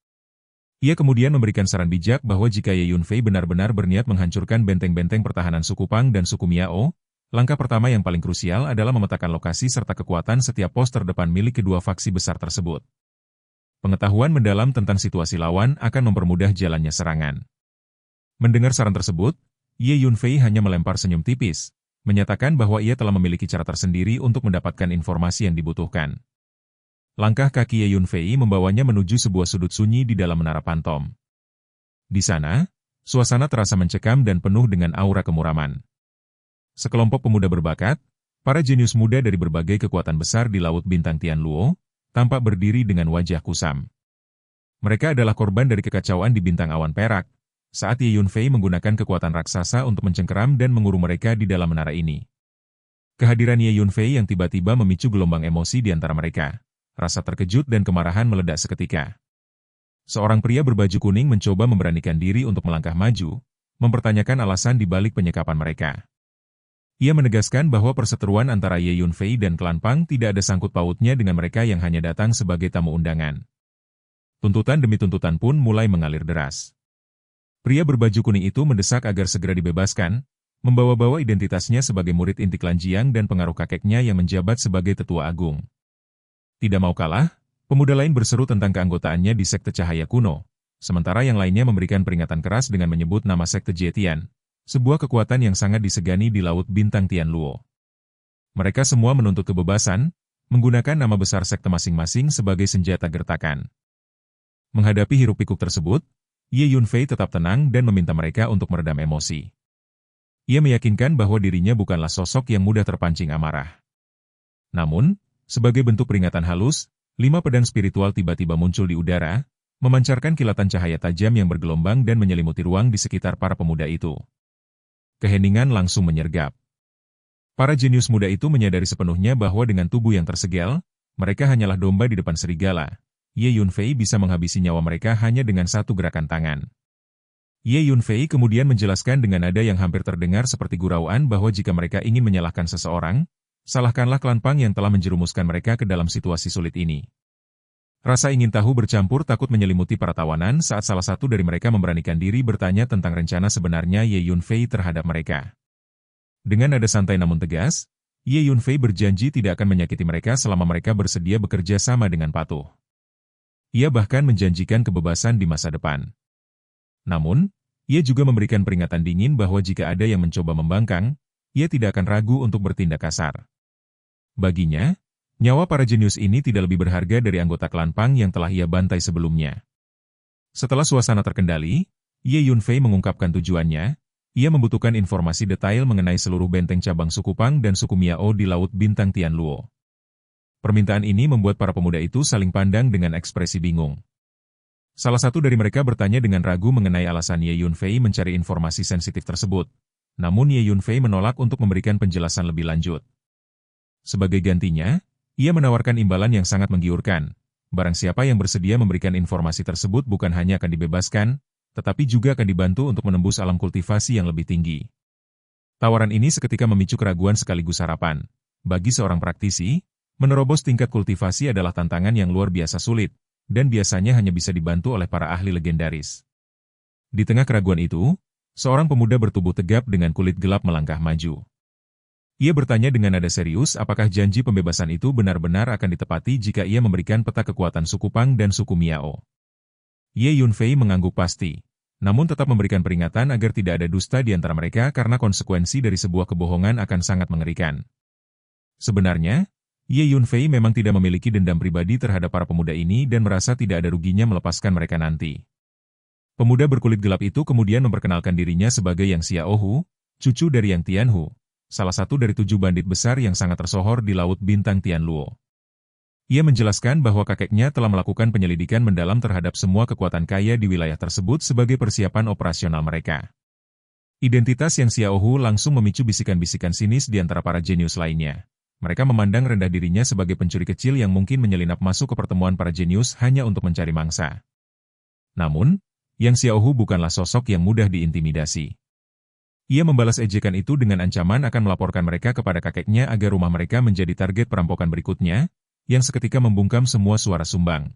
Ia kemudian memberikan saran bijak bahwa jika Ye Yunfei benar-benar berniat menghancurkan benteng-benteng pertahanan suku Pang dan suku Miao, langkah pertama yang paling krusial adalah memetakan lokasi serta kekuatan setiap pos terdepan milik kedua faksi besar tersebut. Pengetahuan mendalam tentang situasi lawan akan mempermudah jalannya serangan. Mendengar saran tersebut, Ye Yunfei hanya melempar senyum tipis, menyatakan bahwa ia telah memiliki cara tersendiri untuk mendapatkan informasi yang dibutuhkan. Langkah kaki Ye Yunfei membawanya menuju sebuah sudut sunyi di dalam menara pantom. Di sana, suasana terasa mencekam dan penuh dengan aura kemuraman. Sekelompok pemuda berbakat, para jenius muda dari berbagai kekuatan besar di Laut Bintang Tianluo, tampak berdiri dengan wajah kusam. Mereka adalah korban dari kekacauan di Bintang Awan Perak, saat Ye Yunfei menggunakan kekuatan raksasa untuk mencengkeram dan mengurung mereka di dalam menara ini. Kehadiran Ye Yunfei yang tiba-tiba memicu gelombang emosi di antara mereka. Rasa terkejut dan kemarahan meledak seketika. Seorang pria berbaju kuning mencoba memberanikan diri untuk melangkah maju, mempertanyakan alasan di balik penyekapan mereka. Ia menegaskan bahwa perseteruan antara Ye Yunfei dan klan Pang tidak ada sangkut pautnya dengan mereka yang hanya datang sebagai tamu undangan. Tuntutan demi tuntutan pun mulai mengalir deras. Pria berbaju kuning itu mendesak agar segera dibebaskan, membawa-bawa identitasnya sebagai murid inti klan Jiang dan pengaruh kakeknya yang menjabat sebagai tetua agung. Tidak mau kalah, pemuda lain berseru tentang keanggotaannya di Sekte Cahaya Kuno, sementara yang lainnya memberikan peringatan keras dengan menyebut nama Sekte Jietian, sebuah kekuatan yang sangat disegani di Laut Bintang Tianluo. Mereka semua menuntut kebebasan, menggunakan nama besar sekte masing-masing sebagai senjata gertakan. Menghadapi hiruk-pikuk tersebut, Ye Yunfei tetap tenang dan meminta mereka untuk meredam emosi. Ia meyakinkan bahwa dirinya bukanlah sosok yang mudah terpancing amarah. Namun, sebagai bentuk peringatan halus, 5 pedang spiritual tiba-tiba muncul di udara, memancarkan kilatan cahaya tajam yang bergelombang dan menyelimuti ruang di sekitar para pemuda itu. Keheningan langsung menyergap. Para jenius muda itu menyadari sepenuhnya bahwa dengan tubuh yang tersegel, mereka hanyalah domba di depan serigala. Ye Yunfei bisa menghabisi nyawa mereka hanya dengan satu gerakan tangan. Ye Yunfei kemudian menjelaskan dengan nada yang hampir terdengar seperti gurauan bahwa jika mereka ingin menyalahkan seseorang, salahkanlah klan Pang yang telah menjerumuskan mereka ke dalam situasi sulit ini. Rasa ingin tahu bercampur takut menyelimuti para tawanan saat salah satu dari mereka memberanikan diri bertanya tentang rencana sebenarnya Ye Yunfei terhadap mereka. Dengan nada santai namun tegas, Ye Yunfei berjanji tidak akan menyakiti mereka selama mereka bersedia bekerja sama dengan patuh. Ia bahkan menjanjikan kebebasan di masa depan. Namun, ia juga memberikan peringatan dingin bahwa jika ada yang mencoba membangkang, ia tidak akan ragu untuk bertindak kasar. Baginya, nyawa para jenius ini tidak lebih berharga dari anggota klan Pang yang telah ia bantai sebelumnya. Setelah suasana terkendali, Ye Yunfei mengungkapkan tujuannya. Ia membutuhkan informasi detail mengenai seluruh benteng cabang suku Pang dan suku Miao di Laut Bintang Tianluo. Permintaan ini membuat para pemuda itu saling pandang dengan ekspresi bingung. Salah satu dari mereka bertanya dengan ragu mengenai alasan Ye Yunfei mencari informasi sensitif tersebut. Namun Ye Yunfei menolak untuk memberikan penjelasan lebih lanjut. Sebagai gantinya, ia menawarkan imbalan yang sangat menggiurkan. Barang siapa yang bersedia memberikan informasi tersebut bukan hanya akan dibebaskan, tetapi juga akan dibantu untuk menembus alam kultivasi yang lebih tinggi. Tawaran ini seketika memicu keraguan sekaligus harapan. Bagi seorang praktisi, Menerobos tingkat kultivasi adalah tantangan yang luar biasa sulit, dan biasanya hanya bisa dibantu oleh para ahli legendaris. Di tengah keraguan itu, seorang pemuda bertubuh tegap dengan kulit gelap melangkah maju. Ia bertanya dengan nada serius apakah janji pembebasan itu benar-benar akan ditepati jika ia memberikan peta kekuatan suku Pang dan suku Miao. Ye Yunfei mengangguk pasti, namun tetap memberikan peringatan agar tidak ada dusta di antara mereka karena konsekuensi dari sebuah kebohongan akan sangat mengerikan. Sebenarnya, Ye Yunfei memang tidak memiliki dendam pribadi terhadap para pemuda ini dan merasa tidak ada ruginya melepaskan mereka nanti. Pemuda berkulit gelap itu kemudian memperkenalkan dirinya sebagai Yang Xiaohu, cucu dari Yang Tianhu, salah satu dari 7 bandit besar yang sangat tersohor di Laut Bintang Tianluo. Ia menjelaskan bahwa kakeknya telah melakukan penyelidikan mendalam terhadap semua kekuatan kaya di wilayah tersebut sebagai persiapan operasional mereka. Identitas Yang Xiaohu langsung memicu bisikan-bisikan sinis di antara para jenius lainnya. Mereka memandang rendah dirinya sebagai pencuri kecil yang mungkin menyelinap masuk ke pertemuan para jenius hanya untuk mencari mangsa. Namun, Yang Xiaohu bukanlah sosok yang mudah diintimidasi. Ia membalas ejekan itu dengan ancaman akan melaporkan mereka kepada kakeknya agar rumah mereka menjadi target perampokan berikutnya, yang seketika membungkam semua suara sumbang.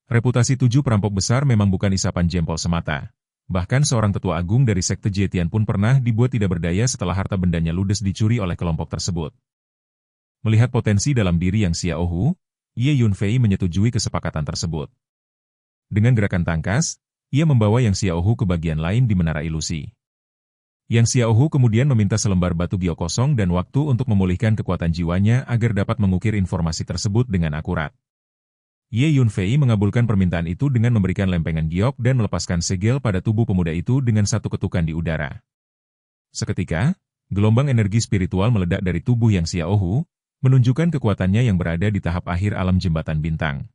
Reputasi 7 perampok besar memang bukan isapan jempol semata. Bahkan seorang tetua agung dari sekte Jetian pun pernah dibuat tidak berdaya setelah harta bendanya ludes dicuri oleh kelompok tersebut. Melihat potensi dalam diri Yang Xiaohu, Ye Yunfei menyetujui kesepakatan tersebut. Dengan gerakan tangkas, ia membawa Yang Xiaohu ke bagian lain di menara ilusi. Yang Xiaohu kemudian meminta selembar batu giok kosong dan waktu untuk memulihkan kekuatan jiwanya agar dapat mengukir informasi tersebut dengan akurat. Ye Yunfei mengabulkan permintaan itu dengan memberikan lempengan giok dan melepaskan segel pada tubuh pemuda itu dengan satu ketukan di udara. Seketika, gelombang energi spiritual meledak dari tubuh Yang Xiaohu, menunjukkan kekuatannya yang berada di tahap akhir alam jembatan bintang.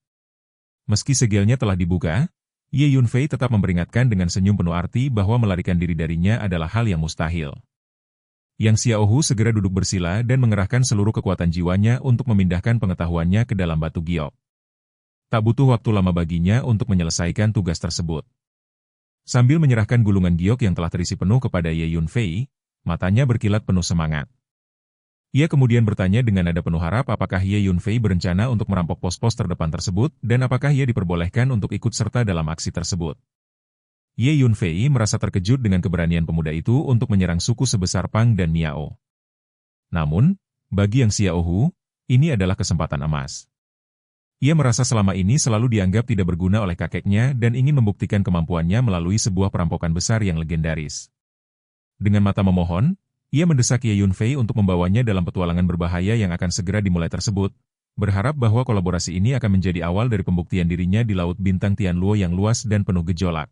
Meski segelnya telah dibuka, Ye Yunfei tetap memperingatkan dengan senyum penuh arti bahwa melarikan diri darinya adalah hal yang mustahil. Yang Xiaohu segera duduk bersila dan mengerahkan seluruh kekuatan jiwanya untuk memindahkan pengetahuannya ke dalam batu giok. Tak butuh waktu lama baginya untuk menyelesaikan tugas tersebut. Sambil menyerahkan gulungan giok yang telah terisi penuh kepada Ye Yunfei, matanya berkilat penuh semangat. Ia kemudian bertanya dengan nada penuh harap apakah Ye Yunfei berencana untuk merampok pos-pos terdepan tersebut dan apakah ia diperbolehkan untuk ikut serta dalam aksi tersebut. Ye Yunfei merasa terkejut dengan keberanian pemuda itu untuk menyerang suku sebesar Pang dan Miao. Namun, bagi Yang Xiaohu, ini adalah kesempatan emas. Ia merasa selama ini selalu dianggap tidak berguna oleh kakeknya dan ingin membuktikan kemampuannya melalui sebuah perampokan besar yang legendaris. Dengan mata memohon, ia mendesak Ye Yunfei untuk membawanya dalam petualangan berbahaya yang akan segera dimulai tersebut, berharap bahwa kolaborasi ini akan menjadi awal dari pembuktian dirinya di Laut Bintang Tianluo yang luas dan penuh gejolak.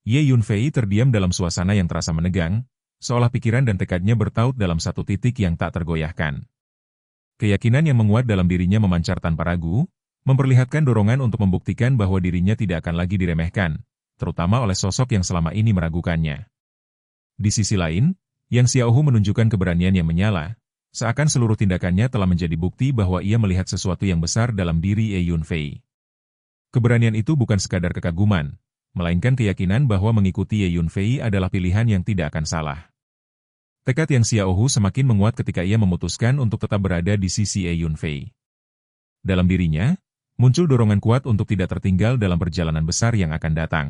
Ye Yunfei terdiam dalam suasana yang terasa menegang, seolah pikiran dan tekadnya bertaut dalam satu titik yang tak tergoyahkan. Keyakinan yang menguat dalam dirinya memancar tanpa ragu, memperlihatkan dorongan untuk membuktikan bahwa dirinya tidak akan lagi diremehkan, terutama oleh sosok yang selama ini meragukannya. Di sisi lain, Yang Xiaohu menunjukkan keberanian yang menyala, seakan seluruh tindakannya telah menjadi bukti bahwa ia melihat sesuatu yang besar dalam diri Ye Yunfei. Keberanian itu bukan sekadar kekaguman, melainkan keyakinan bahwa mengikuti Ye Yunfei adalah pilihan yang tidak akan salah. Tekad Yang Xiaohu semakin menguat ketika ia memutuskan untuk tetap berada di sisi Ye Yunfei. Dalam dirinya, muncul dorongan kuat untuk tidak tertinggal dalam perjalanan besar yang akan datang.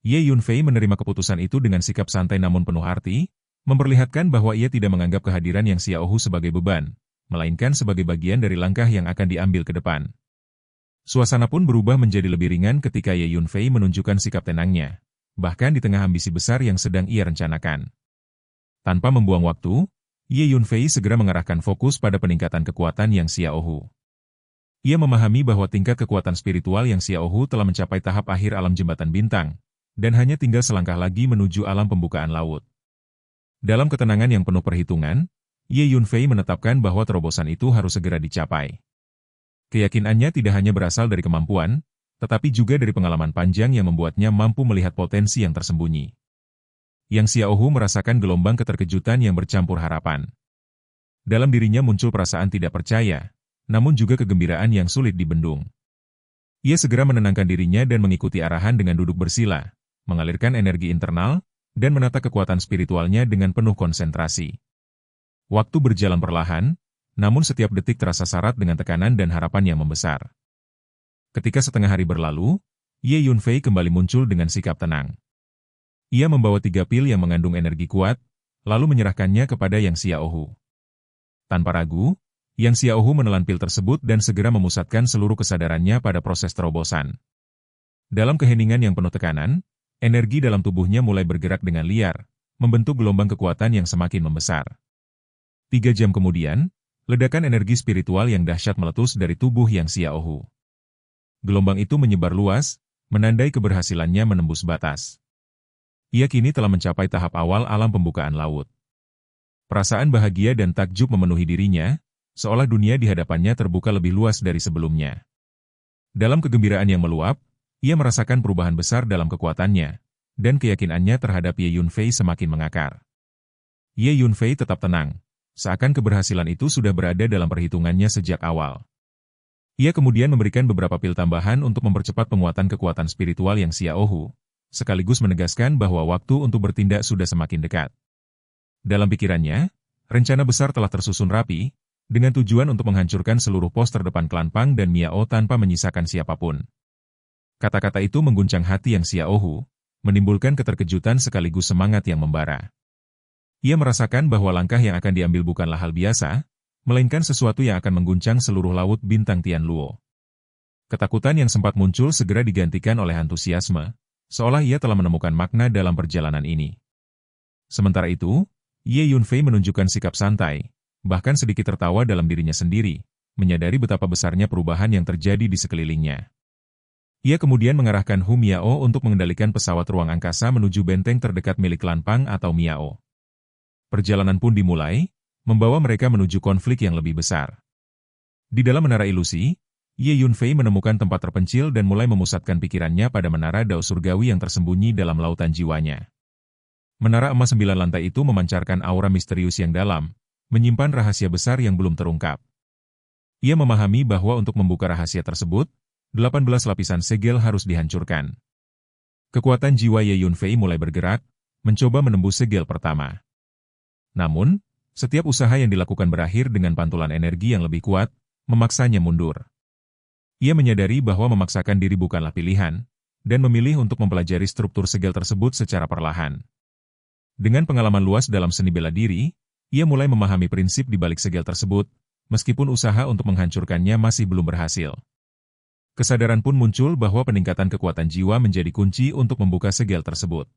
Ye Yunfei menerima keputusan itu dengan sikap santai namun penuh arti, memperlihatkan bahwa ia tidak menganggap kehadiran Yang Xiaohu sebagai beban, melainkan sebagai bagian dari langkah yang akan diambil ke depan. Suasana pun berubah menjadi lebih ringan ketika Ye Yunfei menunjukkan sikap tenangnya, bahkan di tengah ambisi besar yang sedang ia rencanakan. Tanpa membuang waktu, Ye Yunfei segera mengarahkan fokus pada peningkatan kekuatan Yang Xiaohu. Ia memahami bahwa tingkat kekuatan spiritual Yang Xiaohu telah mencapai tahap akhir alam jembatan bintang, dan hanya tinggal selangkah lagi menuju alam pembukaan laut. Dalam ketenangan yang penuh perhitungan, Ye Yunfei menetapkan bahwa terobosan itu harus segera dicapai. Keyakinannya tidak hanya berasal dari kemampuan, tetapi juga dari pengalaman panjang yang membuatnya mampu melihat potensi yang tersembunyi. Yang Xiaohu merasakan gelombang keterkejutan yang bercampur harapan. Dalam dirinya muncul perasaan tidak percaya, namun juga kegembiraan yang sulit dibendung. Ia segera menenangkan dirinya dan mengikuti arahan dengan duduk bersila, mengalirkan energi internal, dan menata kekuatan spiritualnya dengan penuh konsentrasi. Waktu berjalan perlahan, namun setiap detik terasa syarat dengan tekanan dan harapan yang membesar. Ketika setengah hari berlalu, Ye Yunfei kembali muncul dengan sikap tenang. Ia membawa 3 pil yang mengandung energi kuat, lalu menyerahkannya kepada Yang Xiaohu. Tanpa ragu, Yang Xiaohu menelan pil tersebut dan segera memusatkan seluruh kesadarannya pada proses terobosan. Dalam keheningan yang penuh tekanan, energi dalam tubuhnya mulai bergerak dengan liar, membentuk gelombang kekuatan yang semakin membesar. 3 jam kemudian, ledakan energi spiritual yang dahsyat meletus dari tubuh Yang Xiaohu. Gelombang itu menyebar luas, menandai keberhasilannya menembus batas. Ia kini telah mencapai tahap awal alam pembukaan laut. Perasaan bahagia dan takjub memenuhi dirinya, seolah dunia di hadapannya terbuka lebih luas dari sebelumnya. Dalam kegembiraan yang meluap, ia merasakan perubahan besar dalam kekuatannya, dan keyakinannya terhadap Ye Yunfei semakin mengakar. Ye Yunfei tetap tenang, seakan keberhasilan itu sudah berada dalam perhitungannya sejak awal. Ia kemudian memberikan beberapa pil tambahan untuk mempercepat penguatan kekuatan spiritual Yang Xiaohu, sekaligus menegaskan bahwa waktu untuk bertindak sudah semakin dekat. Dalam pikirannya, rencana besar telah tersusun rapi, dengan tujuan untuk menghancurkan seluruh pos terdepan klan Pang dan Miao tanpa menyisakan siapapun. Kata-kata itu mengguncang hati Yang Xiaohu, menimbulkan keterkejutan sekaligus semangat yang membara. Ia merasakan bahwa langkah yang akan diambil bukanlah hal biasa, melainkan sesuatu yang akan mengguncang seluruh laut bintang Tianluo. Ketakutan yang sempat muncul segera digantikan oleh antusiasme, seolah ia telah menemukan makna dalam perjalanan ini. Sementara itu, Ye Yunfei menunjukkan sikap santai, bahkan sedikit tertawa dalam dirinya sendiri, menyadari betapa besarnya perubahan yang terjadi di sekelilingnya. Ia kemudian mengarahkan Hu Miao untuk mengendalikan pesawat ruang angkasa menuju benteng terdekat milik klan Pang atau Miao. Perjalanan pun dimulai, membawa mereka menuju konflik yang lebih besar. Di dalam menara ilusi, Ye Yunfei menemukan tempat terpencil dan mulai memusatkan pikirannya pada menara Dao Surgawi yang tersembunyi dalam lautan jiwanya. Menara emas 9 lantai itu memancarkan aura misterius yang dalam, menyimpan rahasia besar yang belum terungkap. Ia memahami bahwa untuk membuka rahasia tersebut, 18 lapisan segel harus dihancurkan. Kekuatan jiwa Ye Yunfei mulai bergerak, mencoba menembus segel pertama. Namun, setiap usaha yang dilakukan berakhir dengan pantulan energi yang lebih kuat, memaksanya mundur. Ia menyadari bahwa memaksakan diri bukanlah pilihan, dan memilih untuk mempelajari struktur segel tersebut secara perlahan. Dengan pengalaman luas dalam seni bela diri, ia mulai memahami prinsip di balik segel tersebut, meskipun usaha untuk menghancurkannya masih belum berhasil. Kesadaran pun muncul bahwa peningkatan kekuatan jiwa menjadi kunci untuk membuka segel tersebut.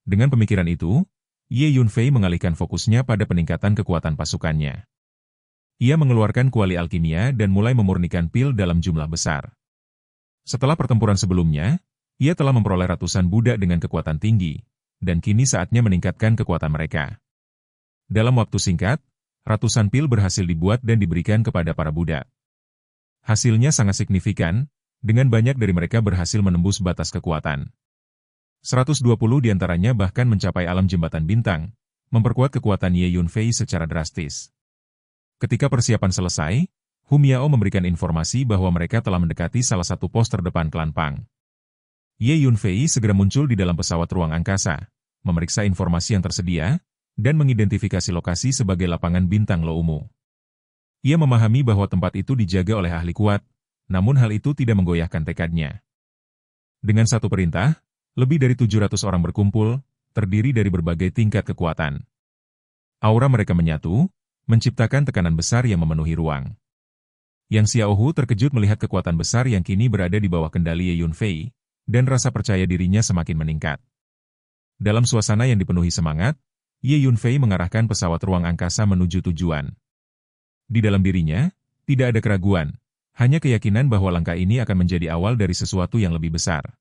Dengan pemikiran itu, Ye Yunfei mengalihkan fokusnya pada peningkatan kekuatan pasukannya. Ia mengeluarkan kuali alkimia dan mulai memurnikan pil dalam jumlah besar. Setelah pertempuran sebelumnya, ia telah memperoleh ratusan budak dengan kekuatan tinggi, dan kini saatnya meningkatkan kekuatan mereka. Dalam waktu singkat, ratusan pil berhasil dibuat dan diberikan kepada para budak. Hasilnya sangat signifikan, dengan banyak dari mereka berhasil menembus batas kekuatan. 120 diantaranya bahkan mencapai alam jembatan bintang, memperkuat kekuatan Ye Yunfei secara drastis. Ketika persiapan selesai, Hu Miao memberikan informasi bahwa mereka telah mendekati salah satu pos terdepan klan Pang. Ye Yunfei segera muncul di dalam pesawat ruang angkasa, memeriksa informasi yang tersedia, dan mengidentifikasi lokasi sebagai lapangan bintang Loumu. Ia memahami bahwa tempat itu dijaga oleh ahli kuat, namun hal itu tidak menggoyahkan tekadnya. Dengan satu perintah, lebih dari 700 orang berkumpul, terdiri dari berbagai tingkat kekuatan. Aura mereka menyatu, menciptakan tekanan besar yang memenuhi ruang. Yang Xiaohu terkejut melihat kekuatan besar yang kini berada di bawah kendali Ye Yunfei, dan rasa percaya dirinya semakin meningkat. Dalam suasana yang dipenuhi semangat, Ye Yunfei mengarahkan pesawat ruang angkasa menuju tujuan. Di dalam dirinya, tidak ada keraguan, hanya keyakinan bahwa langkah ini akan menjadi awal dari sesuatu yang lebih besar.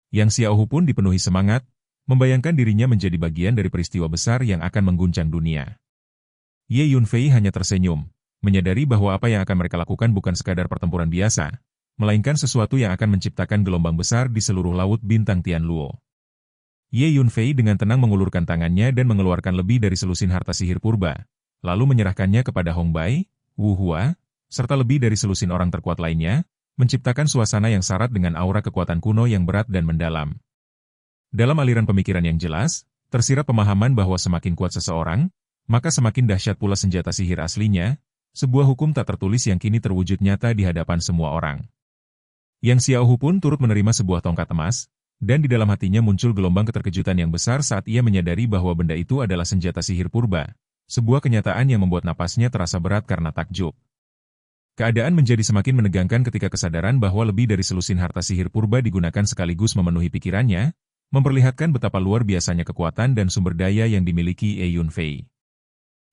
Yang Xiaohu pun dipenuhi semangat, membayangkan dirinya menjadi bagian dari peristiwa besar yang akan mengguncang dunia. Ye Yunfei hanya tersenyum, menyadari bahwa apa yang akan mereka lakukan bukan sekadar pertempuran biasa, melainkan sesuatu yang akan menciptakan gelombang besar di seluruh laut bintang Tianluo. Ye Yunfei dengan tenang mengulurkan tangannya dan mengeluarkan lebih dari selusin harta sihir purba, lalu menyerahkannya kepada Hong Bai, Wu Hua, serta lebih dari selusin orang terkuat lainnya, menciptakan suasana yang syarat dengan aura kekuatan kuno yang berat dan mendalam. Dalam aliran pemikiran yang jelas, tersirat pemahaman bahwa semakin kuat seseorang, maka semakin dahsyat pula senjata sihir aslinya, sebuah hukum tak tertulis yang kini terwujud nyata di hadapan semua orang. Yang Xiaohu pun turut menerima sebuah tongkat emas, dan di dalam hatinya muncul gelombang keterkejutan yang besar saat ia menyadari bahwa benda itu adalah senjata sihir purba, sebuah kenyataan yang membuat napasnya terasa berat karena takjub. Keadaan menjadi semakin menegangkan ketika kesadaran bahwa lebih dari selusin harta sihir purba digunakan sekaligus memenuhi pikirannya, memperlihatkan betapa luar biasanya kekuatan dan sumber daya yang dimiliki Ye Yunfei.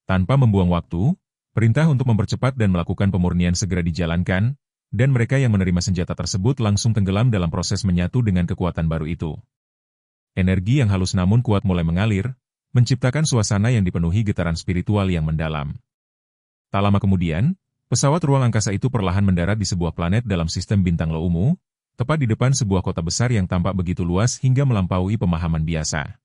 Tanpa membuang waktu, perintah untuk mempercepat dan melakukan pemurnian segera dijalankan, dan mereka yang menerima senjata tersebut langsung tenggelam dalam proses menyatu dengan kekuatan baru itu. Energi yang halus namun kuat mulai mengalir, menciptakan suasana yang dipenuhi getaran spiritual yang mendalam. Tak lama kemudian, pesawat ruang angkasa itu perlahan mendarat di sebuah planet dalam sistem bintang Loumu, tepat di depan sebuah kota besar yang tampak begitu luas hingga melampaui pemahaman biasa.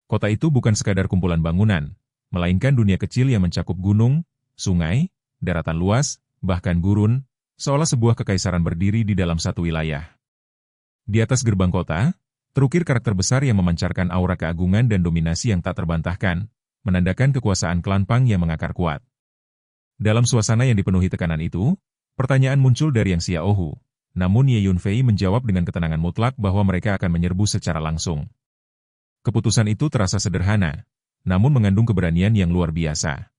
Kota itu bukan sekadar kumpulan bangunan, melainkan dunia kecil yang mencakup gunung, sungai, daratan luas, bahkan gurun, seolah sebuah kekaisaran berdiri di dalam satu wilayah. Di atas gerbang kota, terukir karakter besar yang memancarkan aura keagungan dan dominasi yang tak terbantahkan, menandakan kekuasaan klan Pang yang mengakar kuat. Dalam suasana yang dipenuhi tekanan itu, pertanyaan muncul dari Yang Xiaohu, namun Ye Yunfei menjawab dengan ketenangan mutlak bahwa mereka akan menyerbu secara langsung. Keputusan itu terasa sederhana, namun mengandung keberanian yang luar biasa.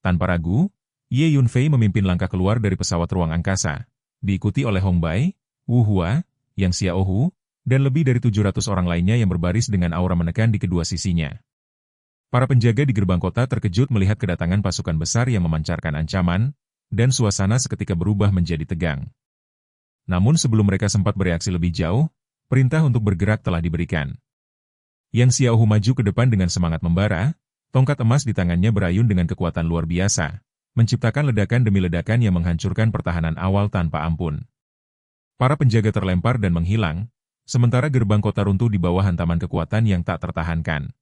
Tanpa ragu, Ye Yunfei memimpin langkah keluar dari pesawat ruang angkasa, diikuti oleh Hong Bai, Wu Hua, Yang Xiaohu, dan lebih dari 700 orang lainnya yang berbaris dengan aura menekan di kedua sisinya. Para penjaga di gerbang kota terkejut melihat kedatangan pasukan besar yang memancarkan ancaman, dan suasana seketika berubah menjadi tegang. Namun sebelum mereka sempat bereaksi lebih jauh, perintah untuk bergerak telah diberikan. Yang Xiaohu maju ke depan dengan semangat membara, tongkat emas di tangannya berayun dengan kekuatan luar biasa, menciptakan ledakan demi ledakan yang menghancurkan pertahanan awal tanpa ampun. Para penjaga terlempar dan menghilang, sementara gerbang kota runtuh di bawah hantaman kekuatan yang tak tertahankan.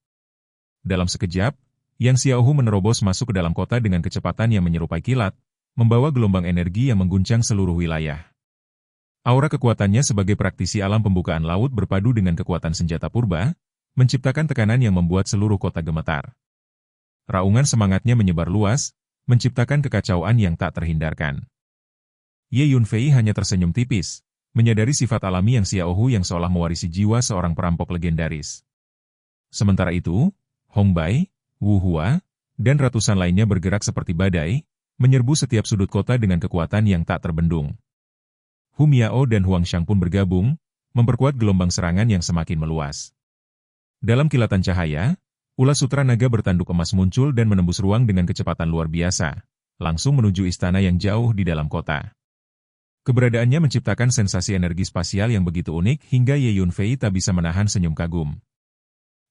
Dalam sekejap, Yang Xiaohu menerobos masuk ke dalam kota dengan kecepatan yang menyerupai kilat, membawa gelombang energi yang mengguncang seluruh wilayah. Aura kekuatannya sebagai praktisi alam pembukaan laut berpadu dengan kekuatan senjata purba, menciptakan tekanan yang membuat seluruh kota gemetar. Raungan semangatnya menyebar luas, menciptakan kekacauan yang tak terhindarkan. Ye Yunfei hanya tersenyum tipis, menyadari sifat alami Yang Xiaohu yang seolah mewarisi jiwa seorang perampok legendaris. Sementara itu, Hong Bai, Wu Hua, dan ratusan lainnya bergerak seperti badai, menyerbu setiap sudut kota dengan kekuatan yang tak terbendung. Hu Miao dan Huang Shang pun bergabung, memperkuat gelombang serangan yang semakin meluas. Dalam kilatan cahaya, ulas sutra naga bertanduk emas muncul dan menembus ruang dengan kecepatan luar biasa, langsung menuju istana yang jauh di dalam kota. Keberadaannya menciptakan sensasi energi spasial yang begitu unik hingga Ye Yunfei tak bisa menahan senyum kagum.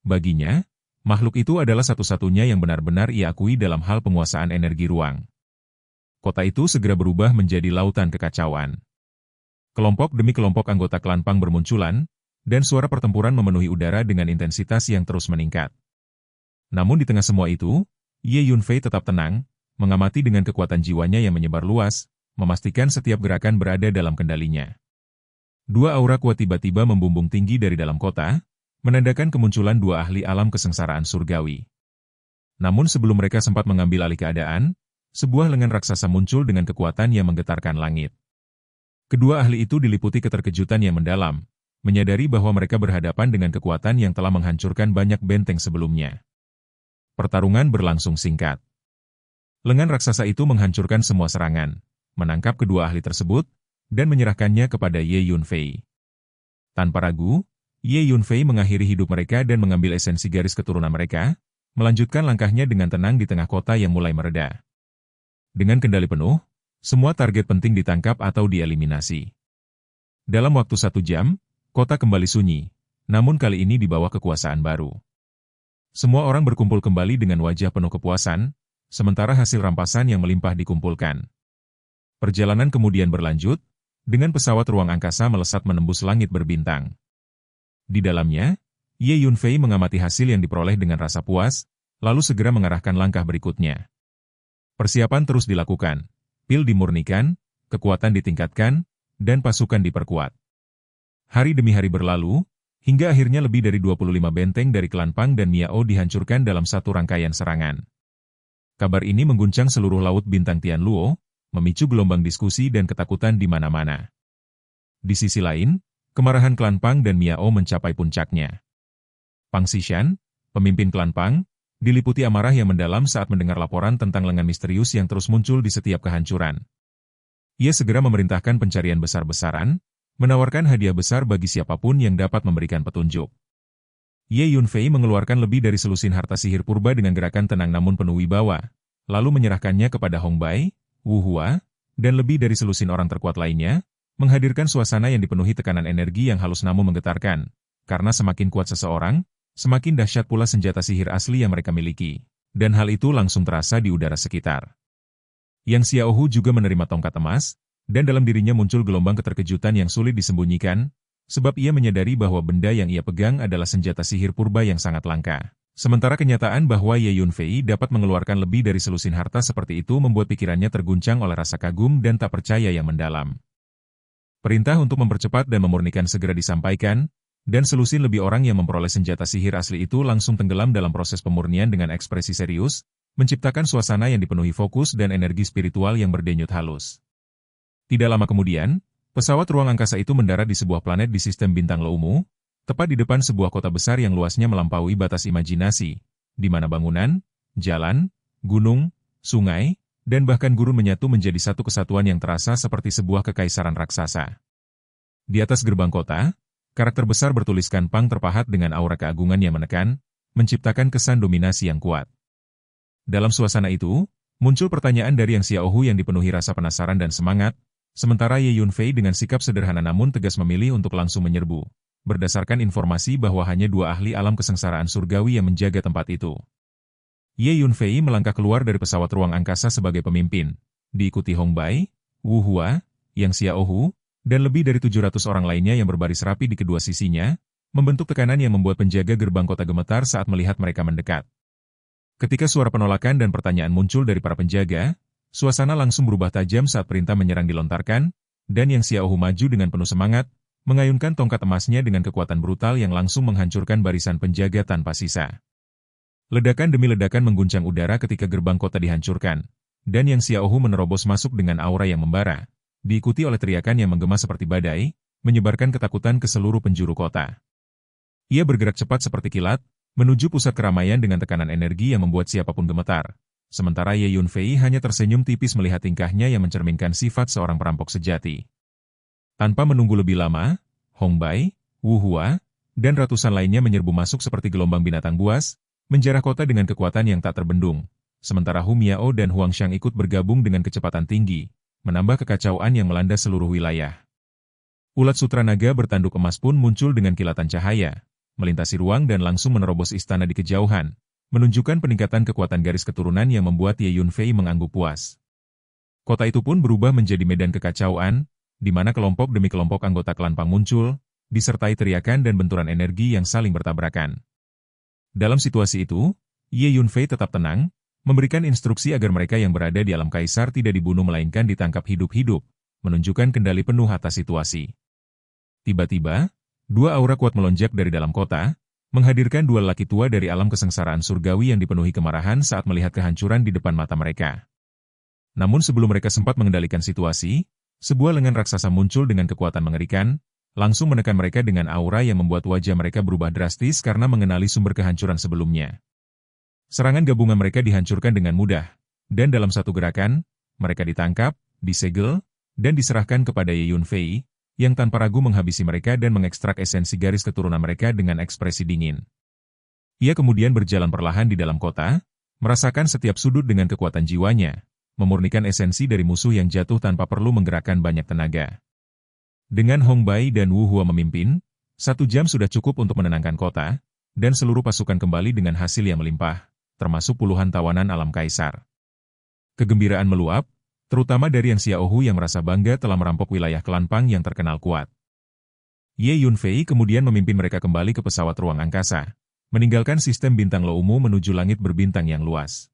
Baginya, makhluk itu adalah satu-satunya yang benar-benar ia akui dalam hal penguasaan energi ruang. Kota itu segera berubah menjadi lautan kekacauan. Kelompok demi kelompok anggota klan Pang bermunculan, dan suara pertempuran memenuhi udara dengan intensitas yang terus meningkat. Namun di tengah semua itu, Ye Yunfei tetap tenang, mengamati dengan kekuatan jiwanya yang menyebar luas, memastikan setiap gerakan berada dalam kendalinya. Dua aura kuat tiba-tiba membumbung tinggi dari dalam kota, menandakan kemunculan dua ahli alam kesengsaraan surgawi. Namun sebelum mereka sempat mengambil alih keadaan, sebuah lengan raksasa muncul dengan kekuatan yang menggetarkan langit. Kedua ahli itu diliputi keterkejutan yang mendalam, menyadari bahwa mereka berhadapan dengan kekuatan yang telah menghancurkan banyak benteng sebelumnya. Pertarungan berlangsung singkat. Lengan raksasa itu menghancurkan semua serangan, menangkap kedua ahli tersebut, dan menyerahkannya kepada Ye Yunfei. Tanpa ragu, Ye Yunfei mengakhiri hidup mereka dan mengambil esensi garis keturunan mereka, melanjutkan langkahnya dengan tenang di tengah kota yang mulai mereda. Dengan kendali penuh, semua target penting ditangkap atau dieliminasi. Dalam waktu 1 jam, kota kembali sunyi, namun kali ini di bawah kekuasaan baru. Semua orang berkumpul kembali dengan wajah penuh kepuasan, sementara hasil rampasan yang melimpah dikumpulkan. Perjalanan kemudian berlanjut, dengan pesawat ruang angkasa melesat menembus langit berbintang. Di dalamnya, Ye Yunfei mengamati hasil yang diperoleh dengan rasa puas, lalu segera mengarahkan langkah berikutnya. Persiapan terus dilakukan, pil dimurnikan, kekuatan ditingkatkan, dan pasukan diperkuat. Hari demi hari berlalu, hingga akhirnya lebih dari 25 benteng dari klan Pang dan Miao dihancurkan dalam satu rangkaian serangan. Kabar ini mengguncang seluruh laut bintang Tianluo, memicu gelombang diskusi dan ketakutan di mana-mana. Di sisi lain, kemarahan klan Pang dan Miao mencapai puncaknya. Pang Xishan, pemimpin klan Pang, diliputi amarah yang mendalam saat mendengar laporan tentang lengan misterius yang terus muncul di setiap kehancuran. Ia segera memerintahkan pencarian besar-besaran, menawarkan hadiah besar bagi siapapun yang dapat memberikan petunjuk. Ye Yunfei mengeluarkan lebih dari selusin harta sihir purba dengan gerakan tenang namun penuh wibawa, lalu menyerahkannya kepada Hong Bai, Wu Hua, dan lebih dari selusin orang terkuat lainnya, menghadirkan suasana yang dipenuhi tekanan energi yang halus namun menggetarkan, karena semakin kuat seseorang, semakin dahsyat pula senjata sihir asli yang mereka miliki, dan hal itu langsung terasa di udara sekitar. Yang Xiaohu juga menerima tongkat emas, dan dalam dirinya muncul gelombang keterkejutan yang sulit disembunyikan, sebab ia menyadari bahwa benda yang ia pegang adalah senjata sihir purba yang sangat langka. Sementara kenyataan bahwa Ye Yunfei dapat mengeluarkan lebih dari selusin harta seperti itu membuat pikirannya terguncang oleh rasa kagum dan tak percaya yang mendalam. Perintah untuk mempercepat dan memurnikan segera disampaikan, dan selusin lebih orang yang memperoleh senjata sihir asli itu langsung tenggelam dalam proses pemurnian dengan ekspresi serius, menciptakan suasana yang dipenuhi fokus dan energi spiritual yang berdenyut halus. Tidak lama kemudian, pesawat ruang angkasa itu mendarat di sebuah planet di sistem bintang Loumu, tepat di depan sebuah kota besar yang luasnya melampaui batas imajinasi, di mana bangunan, jalan, gunung, sungai, dan bahkan gurun menyatu menjadi satu kesatuan yang terasa seperti sebuah kekaisaran raksasa. Di atas gerbang kota, karakter besar bertuliskan Pang terpahat dengan aura keagungan yang menekan, menciptakan kesan dominasi yang kuat. Dalam suasana itu, muncul pertanyaan dari Yang Xiaohu yang dipenuhi rasa penasaran dan semangat, sementara Ye Yunfei dengan sikap sederhana namun tegas memilih untuk langsung menyerbu, berdasarkan informasi bahwa hanya 2 ahli alam kesengsaraan surgawi yang menjaga tempat itu. Ye Yunfei melangkah keluar dari pesawat ruang angkasa sebagai pemimpin, diikuti Hong Bai, Wu Hua, Yang Xiaohu, dan lebih dari 700 orang lainnya yang berbaris rapi di kedua sisinya, membentuk tekanan yang membuat penjaga gerbang kota gemetar saat melihat mereka mendekat. Ketika suara penolakan dan pertanyaan muncul dari para penjaga, suasana langsung berubah tajam saat perintah menyerang dilontarkan, dan Yang Xiaohu maju dengan penuh semangat, mengayunkan tongkat emasnya dengan kekuatan brutal yang langsung menghancurkan barisan penjaga tanpa sisa. Ledakan demi ledakan mengguncang udara ketika gerbang kota dihancurkan, dan Yang Xiaohu menerobos masuk dengan aura yang membara, diikuti oleh teriakan yang menggema seperti badai, menyebarkan ketakutan ke seluruh penjuru kota. Ia bergerak cepat seperti kilat, menuju pusat keramaian dengan tekanan energi yang membuat siapapun gemetar. Sementara Ye Yunfei hanya tersenyum tipis melihat tingkahnya yang mencerminkan sifat seorang perampok sejati. Tanpa menunggu lebih lama, Hong Bai, Wu Hua, dan ratusan lainnya menyerbu masuk seperti gelombang binatang buas, menjarah kota dengan kekuatan yang tak terbendung. Sementara Hu Miao dan Huang Xiang ikut bergabung dengan kecepatan tinggi, menambah kekacauan yang melanda seluruh wilayah. Ulat sutra naga bertanduk emas pun muncul dengan kilatan cahaya, melintasi ruang dan langsung menerobos istana di kejauhan, menunjukkan peningkatan kekuatan garis keturunan yang membuat Ye Yunfei mengangguk puas. Kota itu pun berubah menjadi medan kekacauan, di mana kelompok demi kelompok anggota klan Pang muncul, disertai teriakan dan benturan energi yang saling bertabrakan. Dalam situasi itu, Ye Yunfei tetap tenang, memberikan instruksi agar mereka yang berada di alam kaisar tidak dibunuh melainkan ditangkap hidup-hidup, menunjukkan kendali penuh atas situasi. Tiba-tiba, 2 aura kuat melonjak dari dalam kota, menghadirkan 2 lelaki tua dari alam kesengsaraan surgawi yang dipenuhi kemarahan saat melihat kehancuran di depan mata mereka. Namun sebelum mereka sempat mengendalikan situasi, sebuah lengan raksasa muncul dengan kekuatan mengerikan, langsung menekan mereka dengan aura yang membuat wajah mereka berubah drastis karena mengenali sumber kehancuran sebelumnya. Serangan gabungan mereka dihancurkan dengan mudah, dan dalam satu gerakan, mereka ditangkap, disegel, dan diserahkan kepada Ye Yunfei, yang tanpa ragu menghabisi mereka dan mengekstrak esensi garis keturunan mereka dengan ekspresi dingin. Ia kemudian berjalan perlahan di dalam kota, merasakan setiap sudut dengan kekuatan jiwanya, memurnikan esensi dari musuh yang jatuh tanpa perlu menggerakkan banyak tenaga. Dengan Hong Bai dan Wu Hua memimpin, 1 jam sudah cukup untuk menenangkan kota, dan seluruh pasukan kembali dengan hasil yang melimpah, termasuk puluhan tawanan alam kaisar. Kegembiraan meluap, terutama dari Yang Xiaohu yang merasa bangga telah merampok wilayah klan Pang yang terkenal kuat. Ye Yunfei kemudian memimpin mereka kembali ke pesawat ruang angkasa, meninggalkan sistem bintang Loumu menuju langit berbintang yang luas.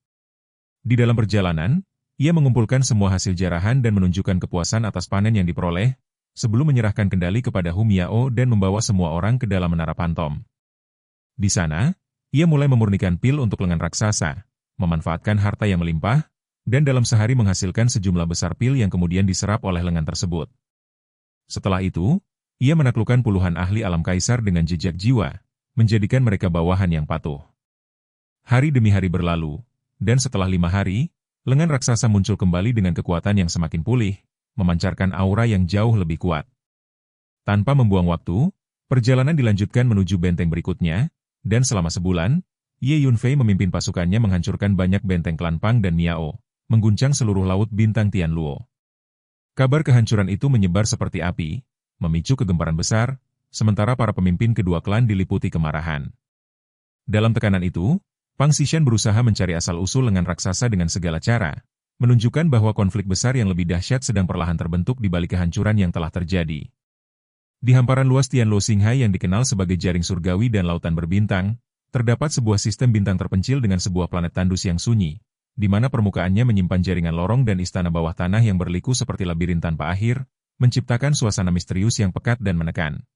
Di dalam perjalanan, ia mengumpulkan semua hasil jarahan dan menunjukkan kepuasan atas panen yang diperoleh, sebelum menyerahkan kendali kepada Hu Miao dan membawa semua orang ke dalam menara pantom. Di sana, ia mulai memurnikan pil untuk lengan raksasa, memanfaatkan harta yang melimpah, dan dalam sehari menghasilkan sejumlah besar pil yang kemudian diserap oleh lengan tersebut. Setelah itu, ia menaklukkan puluhan ahli alam kaisar dengan jejak jiwa, menjadikan mereka bawahan yang patuh. Hari demi hari berlalu, dan setelah 5 hari, lengan raksasa muncul kembali dengan kekuatan yang semakin pulih, memancarkan aura yang jauh lebih kuat. Tanpa membuang waktu, perjalanan dilanjutkan menuju benteng berikutnya, dan selama sebulan, Ye Yunfei memimpin pasukannya menghancurkan banyak benteng klan Pang dan Miao, mengguncang seluruh laut bintang Tianluo. Kabar kehancuran itu menyebar seperti api, memicu kegemparan besar, sementara para pemimpin kedua klan diliputi kemarahan. Dalam tekanan itu, Pang Xishan berusaha mencari asal-usul lengan raksasa dengan segala cara, menunjukkan bahwa konflik besar yang lebih dahsyat sedang perlahan terbentuk di balik kehancuran yang telah terjadi. Di hamparan luas Tianluo Xinghai yang dikenal sebagai jaring surgawi dan lautan berbintang, terdapat sebuah sistem bintang terpencil dengan sebuah planet tandus yang sunyi, di mana permukaannya menyimpan jaringan lorong dan istana bawah tanah yang berliku seperti labirin tanpa akhir, menciptakan suasana misterius yang pekat dan menekan.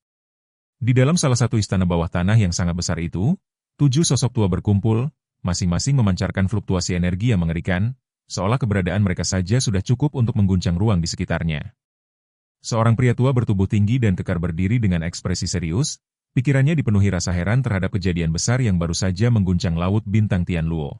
Di dalam salah satu istana bawah tanah yang sangat besar itu, 7 sosok tua berkumpul, masing-masing memancarkan fluktuasi energi yang mengerikan, seolah keberadaan mereka saja sudah cukup untuk mengguncang ruang di sekitarnya. Seorang pria tua bertubuh tinggi dan kekar berdiri dengan ekspresi serius, pikirannya dipenuhi rasa heran terhadap kejadian besar yang baru saja mengguncang laut bintang Tianluo.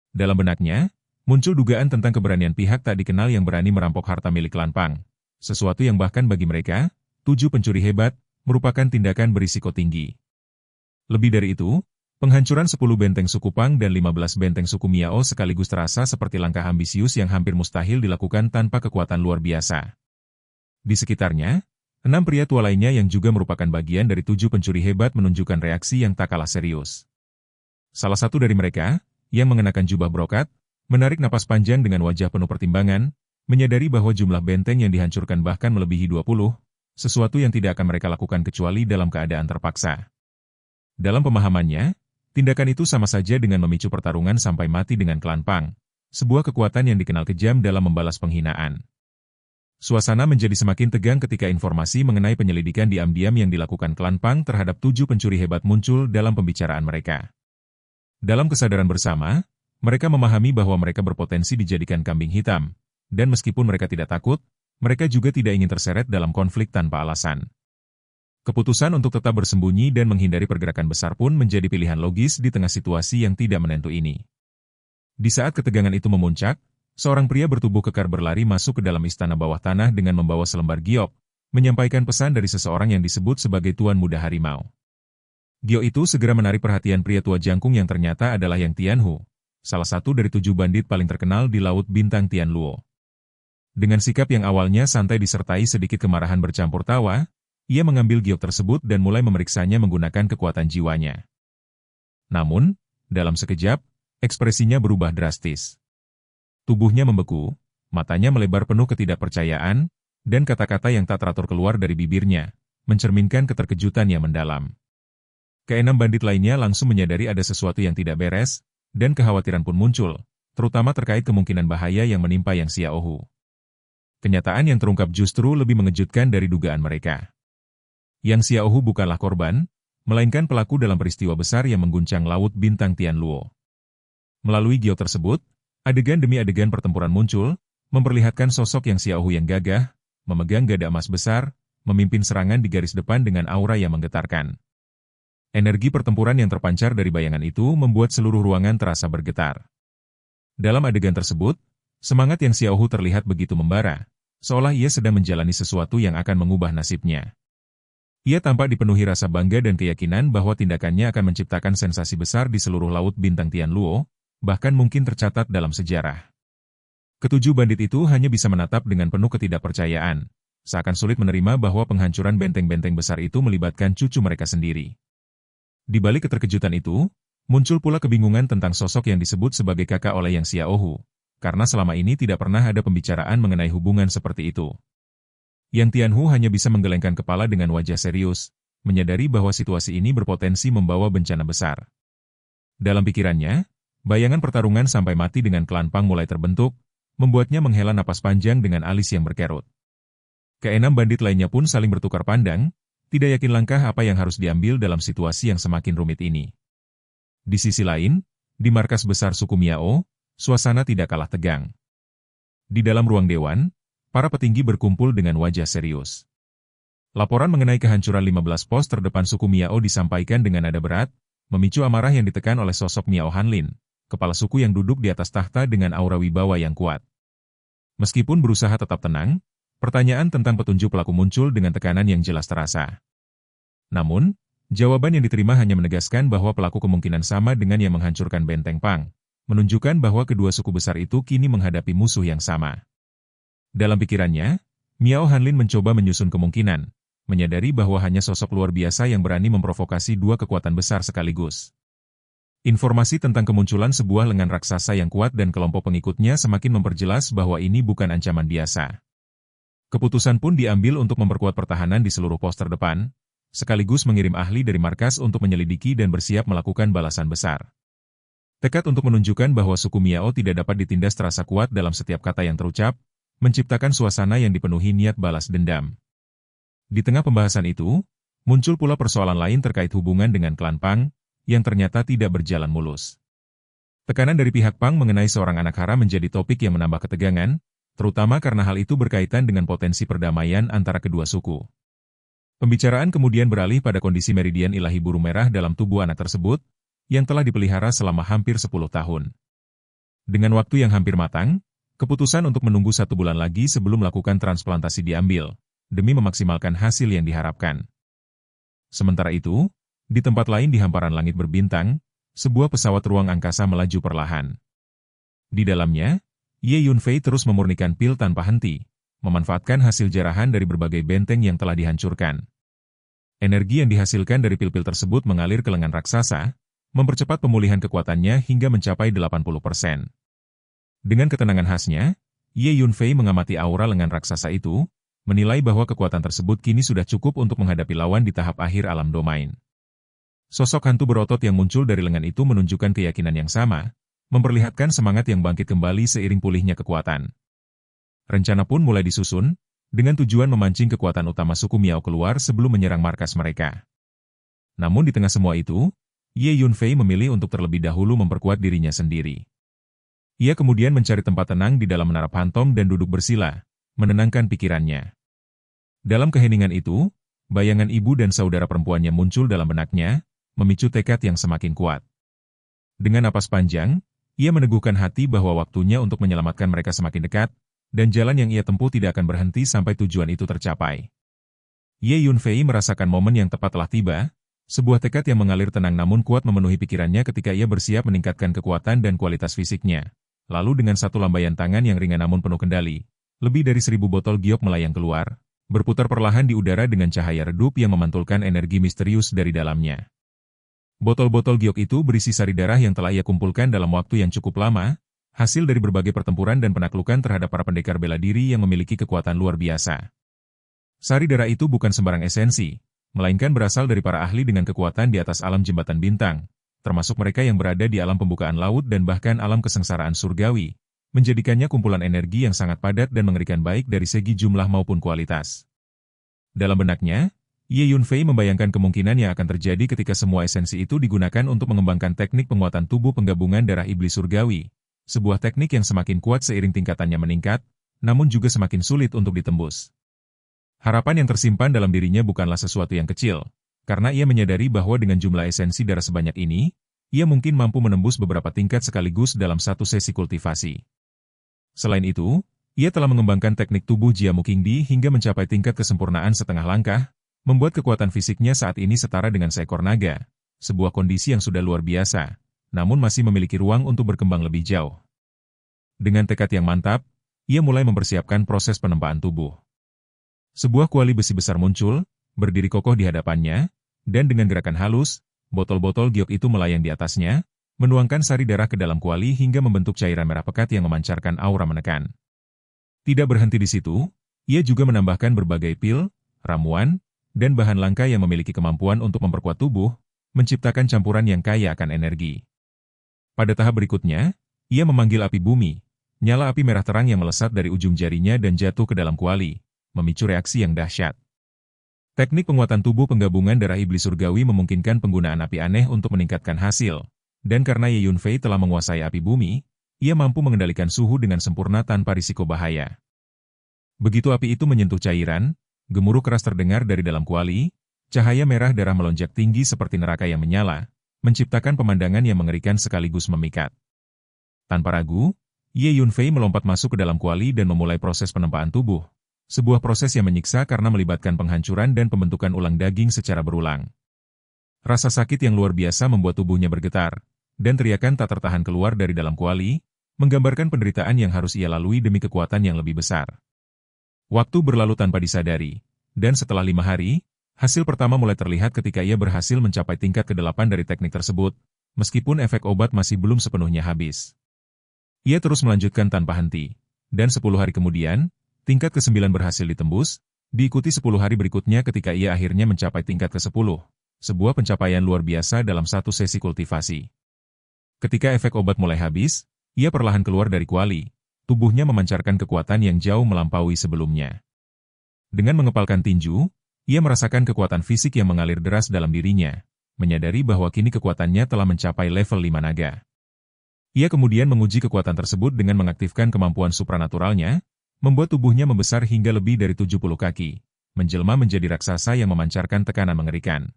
Dalam benaknya, muncul dugaan tentang keberanian pihak tak dikenal yang berani merampok harta milik klan Pang, sesuatu yang bahkan bagi mereka, 7 pencuri hebat, merupakan tindakan berisiko tinggi. Lebih dari itu, penghancuran 10 benteng suku Pang dan 15 benteng suku Miao sekaligus terasa seperti langkah ambisius yang hampir mustahil dilakukan tanpa kekuatan luar biasa. Di sekitarnya, 6 pria tua lainnya yang juga merupakan bagian dari 7 pencuri hebat menunjukkan reaksi yang tak kalah serius. Salah satu dari mereka, yang mengenakan jubah brokat, menarik napas panjang dengan wajah penuh pertimbangan, menyadari bahwa jumlah benteng yang dihancurkan bahkan melebihi 20, sesuatu yang tidak akan mereka lakukan kecuali dalam keadaan terpaksa. Dalam pemahamannya, tindakan itu sama saja dengan memicu pertarungan sampai mati dengan klan Pang, sebuah kekuatan yang dikenal kejam dalam membalas penghinaan. Suasana menjadi semakin tegang ketika informasi mengenai penyelidikan diam-diam yang dilakukan klan Pang terhadap 7 pencuri hebat muncul dalam pembicaraan mereka. Dalam kesadaran bersama, mereka memahami bahwa mereka berpotensi dijadikan kambing hitam, dan meskipun mereka tidak takut, mereka juga tidak ingin terseret dalam konflik tanpa alasan. Keputusan untuk tetap bersembunyi dan menghindari pergerakan besar pun menjadi pilihan logis di tengah situasi yang tidak menentu ini. Di saat ketegangan itu memuncak, seorang pria bertubuh kekar berlari masuk ke dalam istana bawah tanah dengan membawa selembar giok, menyampaikan pesan dari seseorang yang disebut sebagai Tuan Muda Harimau. Giok itu segera menarik perhatian pria tua jangkung yang ternyata adalah Yang Tianhu, salah satu dari 7 bandit paling terkenal di Laut Bintang Tianluo. Dengan sikap yang awalnya santai disertai sedikit kemarahan bercampur tawa, ia mengambil giok tersebut dan mulai memeriksanya menggunakan kekuatan jiwanya. Namun, dalam sekejap, ekspresinya berubah drastis. Tubuhnya membeku, matanya melebar penuh ketidakpercayaan, dan kata-kata yang tak teratur keluar dari bibirnya, mencerminkan keterkejutan yang mendalam. Keenam bandit lainnya langsung menyadari ada sesuatu yang tidak beres, dan kekhawatiran pun muncul, terutama terkait kemungkinan bahaya yang menimpa Yang Xiaohu. Kenyataan yang terungkap justru lebih mengejutkan dari dugaan mereka. Yang Xiaohu bukanlah korban, melainkan pelaku dalam peristiwa besar yang mengguncang Laut Bintang Tianluo. Melalui giok tersebut, adegan demi adegan pertempuran muncul, memperlihatkan sosok Yang Xiaohu yang gagah, memegang gada emas besar, memimpin serangan di garis depan dengan aura yang menggetarkan. Energi pertempuran yang terpancar dari bayangan itu membuat seluruh ruangan terasa bergetar. Dalam adegan tersebut, semangat Yang Xiaohu terlihat begitu membara, seolah ia sedang menjalani sesuatu yang akan mengubah nasibnya. Ia tampak dipenuhi rasa bangga dan keyakinan bahwa tindakannya akan menciptakan sensasi besar di seluruh Laut Bintang Tianluo, bahkan mungkin tercatat dalam sejarah. Ketujuh bandit itu hanya bisa menatap dengan penuh ketidakpercayaan, seakan sulit menerima bahwa penghancuran benteng-benteng besar itu melibatkan cucu mereka sendiri. Di balik keterkejutan itu, muncul pula kebingungan tentang sosok yang disebut sebagai kakak oleh Yang Xiaohu, karena selama ini tidak pernah ada pembicaraan mengenai hubungan seperti itu. Yang Tianhu hanya bisa menggelengkan kepala dengan wajah serius, menyadari bahwa situasi ini berpotensi membawa bencana besar. Dalam pikirannya, bayangan pertarungan sampai mati dengan klan Pang mulai terbentuk, membuatnya menghela napas panjang dengan alis yang berkerut. Keenam bandit lainnya pun saling bertukar pandang, tidak yakin langkah apa yang harus diambil dalam situasi yang semakin rumit ini. Di sisi lain, Di markas besar suku Miao, suasana tidak kalah tegang. Di dalam ruang dewan, para petinggi berkumpul dengan wajah serius. Laporan mengenai kehancuran 15 pos terdepan suku Miao disampaikan dengan nada berat, memicu amarah yang ditekan oleh sosok Miao Hanlin, kepala suku yang duduk di atas tahta dengan aura wibawa yang kuat. Meskipun berusaha tetap tenang, pertanyaan tentang petunjuk pelaku muncul dengan tekanan yang jelas terasa. Namun, jawaban yang diterima hanya menegaskan bahwa pelaku kemungkinan sama dengan yang menghancurkan Benteng Pang, menunjukkan bahwa kedua suku besar itu kini menghadapi musuh yang sama. Dalam pikirannya, Miao Hanlin mencoba menyusun kemungkinan, menyadari bahwa hanya sosok luar biasa yang berani memprovokasi dua kekuatan besar sekaligus. Informasi tentang kemunculan sebuah lengan raksasa yang kuat dan kelompok pengikutnya semakin memperjelas bahwa ini bukan ancaman biasa. Keputusan pun diambil untuk memperkuat pertahanan di seluruh pos terdepan, sekaligus mengirim ahli dari markas untuk menyelidiki dan bersiap melakukan balasan besar. Tekad untuk menunjukkan bahwa suku Miao tidak dapat ditindas terasa kuat dalam setiap kata yang terucap, menciptakan suasana yang dipenuhi niat balas dendam. Di tengah pembahasan itu, muncul pula persoalan lain terkait hubungan dengan klan Pang, yang ternyata tidak berjalan mulus. Tekanan dari pihak Pang mengenai seorang anak haram menjadi topik yang menambah ketegangan, terutama karena hal itu berkaitan dengan potensi perdamaian antara kedua suku. Pembicaraan kemudian beralih pada kondisi meridian ilahi burung merah dalam tubuh anak tersebut, yang telah dipelihara selama hampir 10 tahun. Dengan waktu yang hampir matang, keputusan untuk menunggu 1 bulan lagi sebelum melakukan transplantasi diambil, demi memaksimalkan hasil yang diharapkan. Sementara itu, di tempat lain di hamparan langit berbintang, sebuah pesawat ruang angkasa melaju perlahan. Di dalamnya, Ye Yunfei terus memurnikan pil tanpa henti, memanfaatkan hasil jarahan dari berbagai benteng yang telah dihancurkan. Energi yang dihasilkan dari pil-pil tersebut mengalir ke lengan raksasa, mempercepat pemulihan kekuatannya hingga mencapai 80%. Dengan ketenangan khasnya, Ye Yunfei mengamati aura lengan raksasa itu, menilai bahwa kekuatan tersebut kini sudah cukup untuk menghadapi lawan di tahap akhir alam domain. Sosok hantu berotot yang muncul dari lengan itu menunjukkan keyakinan yang sama, memperlihatkan semangat yang bangkit kembali seiring pulihnya kekuatan. Rencana pun mulai disusun, dengan tujuan memancing kekuatan utama suku Miao keluar sebelum menyerang markas mereka. Namun di tengah semua itu, Ye Yunfei memilih untuk terlebih dahulu memperkuat dirinya sendiri. Ia kemudian mencari tempat tenang di dalam menara Phantom dan duduk bersila, menenangkan pikirannya. Dalam keheningan itu, bayangan ibu dan saudara perempuannya muncul dalam benaknya, memicu tekad yang semakin kuat. Dengan napas panjang, ia meneguhkan hati bahwa waktunya untuk menyelamatkan mereka semakin dekat, dan jalan yang ia tempuh tidak akan berhenti sampai tujuan itu tercapai. Ye Yunfei merasakan momen yang tepat telah tiba, sebuah tekad yang mengalir tenang namun kuat memenuhi pikirannya ketika ia bersiap meningkatkan kekuatan dan kualitas fisiknya. Lalu dengan satu lambaian tangan yang ringan namun penuh kendali, lebih dari 1000 botol giok melayang keluar, berputar perlahan di udara dengan cahaya redup yang memantulkan energi misterius dari dalamnya. Botol-botol giok itu berisi sari darah yang telah ia kumpulkan dalam waktu yang cukup lama, hasil dari berbagai pertempuran dan penaklukan terhadap para pendekar bela diri yang memiliki kekuatan luar biasa. Sari darah itu bukan sembarang esensi, melainkan berasal dari para ahli dengan kekuatan di atas alam jembatan bintang, termasuk mereka yang berada di alam pembukaan laut dan bahkan alam kesengsaraan surgawi, menjadikannya kumpulan energi yang sangat padat dan mengerikan baik dari segi jumlah maupun kualitas. Dalam benaknya, Ye Yunfei membayangkan kemungkinan yang akan terjadi ketika semua esensi itu digunakan untuk mengembangkan teknik penguatan tubuh penggabungan darah iblis surgawi, sebuah teknik yang semakin kuat seiring tingkatannya meningkat, namun juga semakin sulit untuk ditembus. Harapan yang tersimpan dalam dirinya bukanlah sesuatu yang kecil, karena ia menyadari bahwa dengan jumlah esensi darah sebanyak ini, ia mungkin mampu menembus beberapa tingkat sekaligus dalam satu sesi kultivasi. Selain itu, ia telah mengembangkan teknik tubuh Jiamu Qingdi hingga mencapai tingkat kesempurnaan setengah langkah, membuat kekuatan fisiknya saat ini setara dengan seekor naga, sebuah kondisi yang sudah luar biasa, namun masih memiliki ruang untuk berkembang lebih jauh. Dengan tekad yang mantap, ia mulai mempersiapkan proses penempaan tubuh. Sebuah kuali besi besar muncul, berdiri kokoh di hadapannya, dan dengan gerakan halus, botol-botol giok itu melayang di atasnya, menuangkan sari darah ke dalam kuali hingga membentuk cairan merah pekat yang memancarkan aura menekan. Tidak berhenti di situ, ia juga menambahkan berbagai pil, ramuan, dan bahan langka yang memiliki kemampuan untuk memperkuat tubuh, menciptakan campuran yang kaya akan energi. Pada tahap berikutnya, ia memanggil api bumi, nyala api merah terang yang melesat dari ujung jarinya dan jatuh ke dalam kuali, memicu reaksi yang dahsyat. Teknik penguatan tubuh penggabungan darah iblis surgawi memungkinkan penggunaan api aneh untuk meningkatkan hasil, Dan karena Ye Yunfei telah menguasai api bumi, ia mampu mengendalikan suhu dengan sempurna tanpa risiko bahaya. Begitu api itu menyentuh cairan, gemuruh keras terdengar dari dalam kuali, cahaya merah darah melonjak tinggi seperti neraka yang menyala, menciptakan pemandangan yang mengerikan sekaligus memikat. Tanpa ragu, Ye Yunfei melompat masuk ke dalam kuali dan memulai proses penempaan tubuh, sebuah proses yang menyiksa karena melibatkan penghancuran dan pembentukan ulang daging secara berulang. Rasa sakit yang luar biasa membuat tubuhnya bergetar, dan teriakan tak tertahan keluar dari dalam kuali, menggambarkan penderitaan yang harus ia lalui demi kekuatan yang lebih besar. Waktu berlalu tanpa disadari, dan setelah 5 hari, hasil pertama mulai terlihat ketika ia berhasil mencapai tingkat ke-8 dari teknik tersebut, meskipun efek obat masih belum sepenuhnya habis. Ia terus melanjutkan tanpa henti, dan 10 hari kemudian, tingkat ke-9 berhasil ditembus, diikuti 10 hari berikutnya ketika ia akhirnya mencapai tingkat ke-10, sebuah pencapaian luar biasa dalam satu sesi kultivasi. Ketika efek obat mulai habis, ia perlahan keluar dari kuali, tubuhnya memancarkan kekuatan yang jauh melampaui sebelumnya. Dengan mengepalkan tinju, ia merasakan kekuatan fisik yang mengalir deras dalam dirinya, menyadari bahwa kini kekuatannya telah mencapai level 5 naga. Ia kemudian menguji kekuatan tersebut dengan mengaktifkan kemampuan supranaturalnya, membuat tubuhnya membesar hingga lebih dari 70 kaki, menjelma menjadi raksasa yang memancarkan tekanan mengerikan.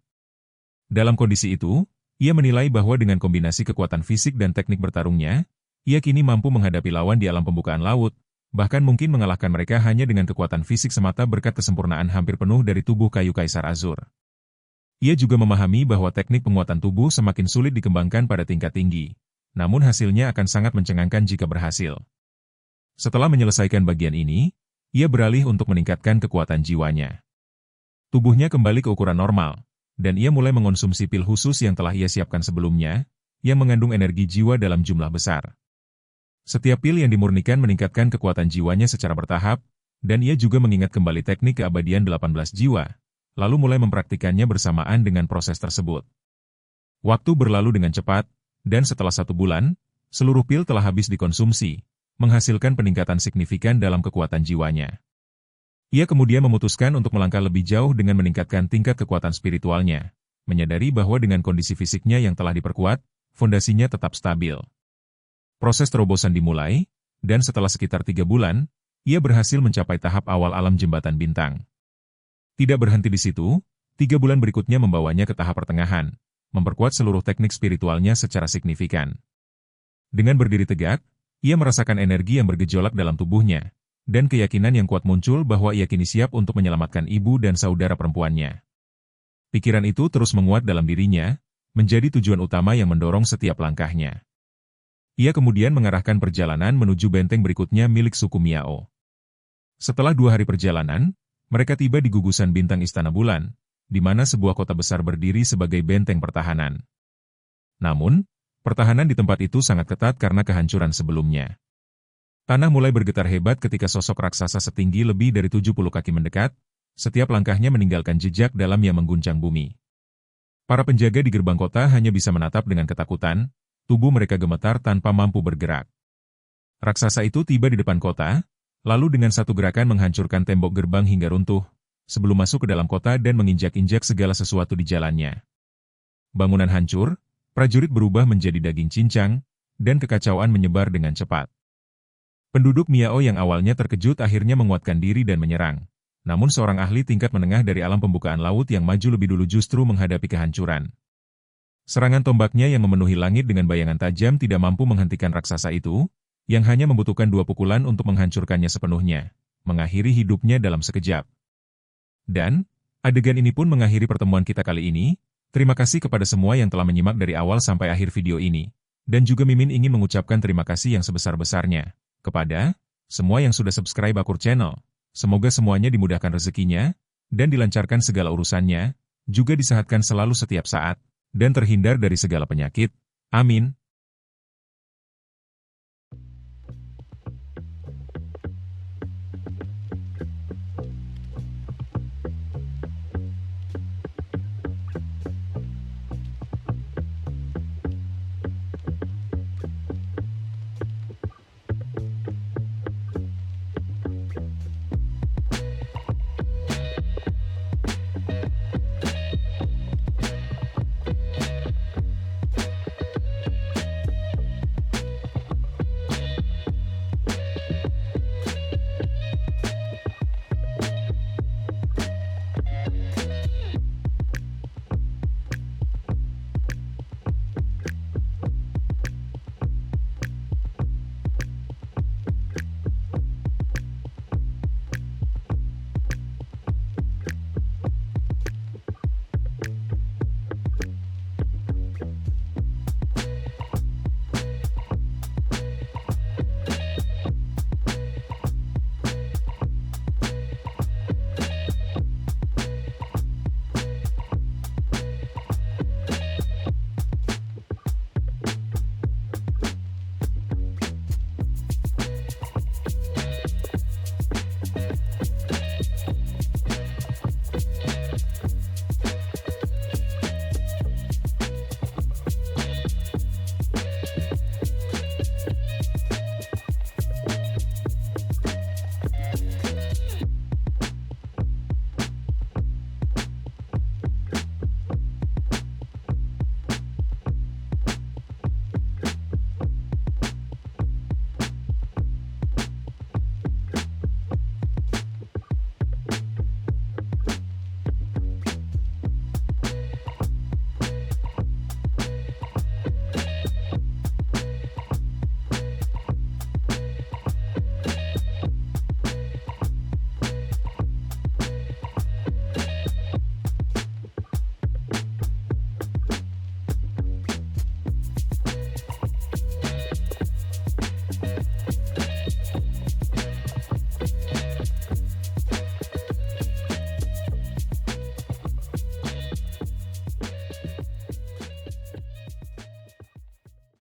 Dalam kondisi itu, ia menilai bahwa dengan kombinasi kekuatan fisik dan teknik bertarungnya, ia kini mampu menghadapi lawan di alam pembukaan laut, bahkan mungkin mengalahkan mereka hanya dengan kekuatan fisik semata berkat kesempurnaan hampir penuh dari tubuh kayu Kaisar Azur. Ia juga memahami bahwa teknik penguatan tubuh semakin sulit dikembangkan pada tingkat tinggi, namun hasilnya akan sangat mencengangkan jika berhasil. Setelah menyelesaikan bagian ini, ia beralih untuk meningkatkan kekuatan jiwanya. Tubuhnya kembali ke ukuran normal, dan ia mulai mengonsumsi pil khusus yang telah ia siapkan sebelumnya, yang mengandung energi jiwa dalam jumlah besar. Setiap pil yang dimurnikan meningkatkan kekuatan jiwanya secara bertahap, dan ia juga mengingat kembali teknik keabadian 18 jiwa, lalu mulai mempraktikannya bersamaan dengan proses tersebut. Waktu berlalu dengan cepat, dan setelah 1 bulan, seluruh pil telah habis dikonsumsi, menghasilkan peningkatan signifikan dalam kekuatan jiwanya. Ia kemudian memutuskan untuk melangkah lebih jauh dengan meningkatkan tingkat kekuatan spiritualnya, menyadari bahwa dengan kondisi fisiknya yang telah diperkuat, fondasinya tetap stabil. Proses terobosan dimulai, dan setelah sekitar 3 bulan, ia berhasil mencapai tahap awal alam jembatan bintang. Tidak berhenti di situ, 3 bulan berikutnya membawanya ke tahap pertengahan, memperkuat seluruh teknik spiritualnya secara signifikan. Dengan berdiri tegak, ia merasakan energi yang bergejolak dalam tubuhnya, dan keyakinan yang kuat muncul bahwa ia kini siap untuk menyelamatkan ibu dan saudara perempuannya. Pikiran itu terus menguat dalam dirinya, menjadi tujuan utama yang mendorong setiap langkahnya. Ia kemudian mengarahkan perjalanan menuju benteng berikutnya milik suku Miao. Setelah 2 hari perjalanan, mereka tiba di gugusan bintang Istana Bulan, di mana sebuah kota besar berdiri sebagai benteng pertahanan. Namun, pertahanan di tempat itu sangat ketat karena kehancuran sebelumnya. Tanah mulai bergetar hebat ketika sosok raksasa setinggi lebih dari 70 kaki mendekat, setiap langkahnya meninggalkan jejak dalam yang mengguncang bumi. Para penjaga di gerbang kota hanya bisa menatap dengan ketakutan, tubuh mereka gemetar tanpa mampu bergerak. Raksasa itu tiba di depan kota, lalu dengan satu gerakan menghancurkan tembok gerbang hingga runtuh, sebelum masuk ke dalam kota dan menginjak-injak segala sesuatu di jalannya. Bangunan hancur, prajurit berubah menjadi daging cincang, dan kekacauan menyebar dengan cepat. Penduduk Miao yang awalnya terkejut akhirnya menguatkan diri dan menyerang. Namun seorang ahli tingkat menengah dari alam pembukaan laut yang maju lebih dulu justru menghadapi kehancuran. Serangan tombaknya yang memenuhi langit dengan bayangan tajam tidak mampu menghentikan raksasa itu, yang hanya membutuhkan 2 pukulan untuk menghancurkannya sepenuhnya, mengakhiri hidupnya dalam sekejap. Dan, adegan ini pun mengakhiri pertemuan kita kali ini. Terima kasih kepada semua yang telah menyimak dari awal sampai akhir video ini. Dan juga Mimin ingin mengucapkan terima kasih yang sebesar-besarnya kepada semua yang sudah subscribe Akur Channel. Semoga semuanya dimudahkan rezekinya, dan dilancarkan segala urusannya, juga disehatkan selalu setiap saat, dan terhindar dari segala penyakit. Amin.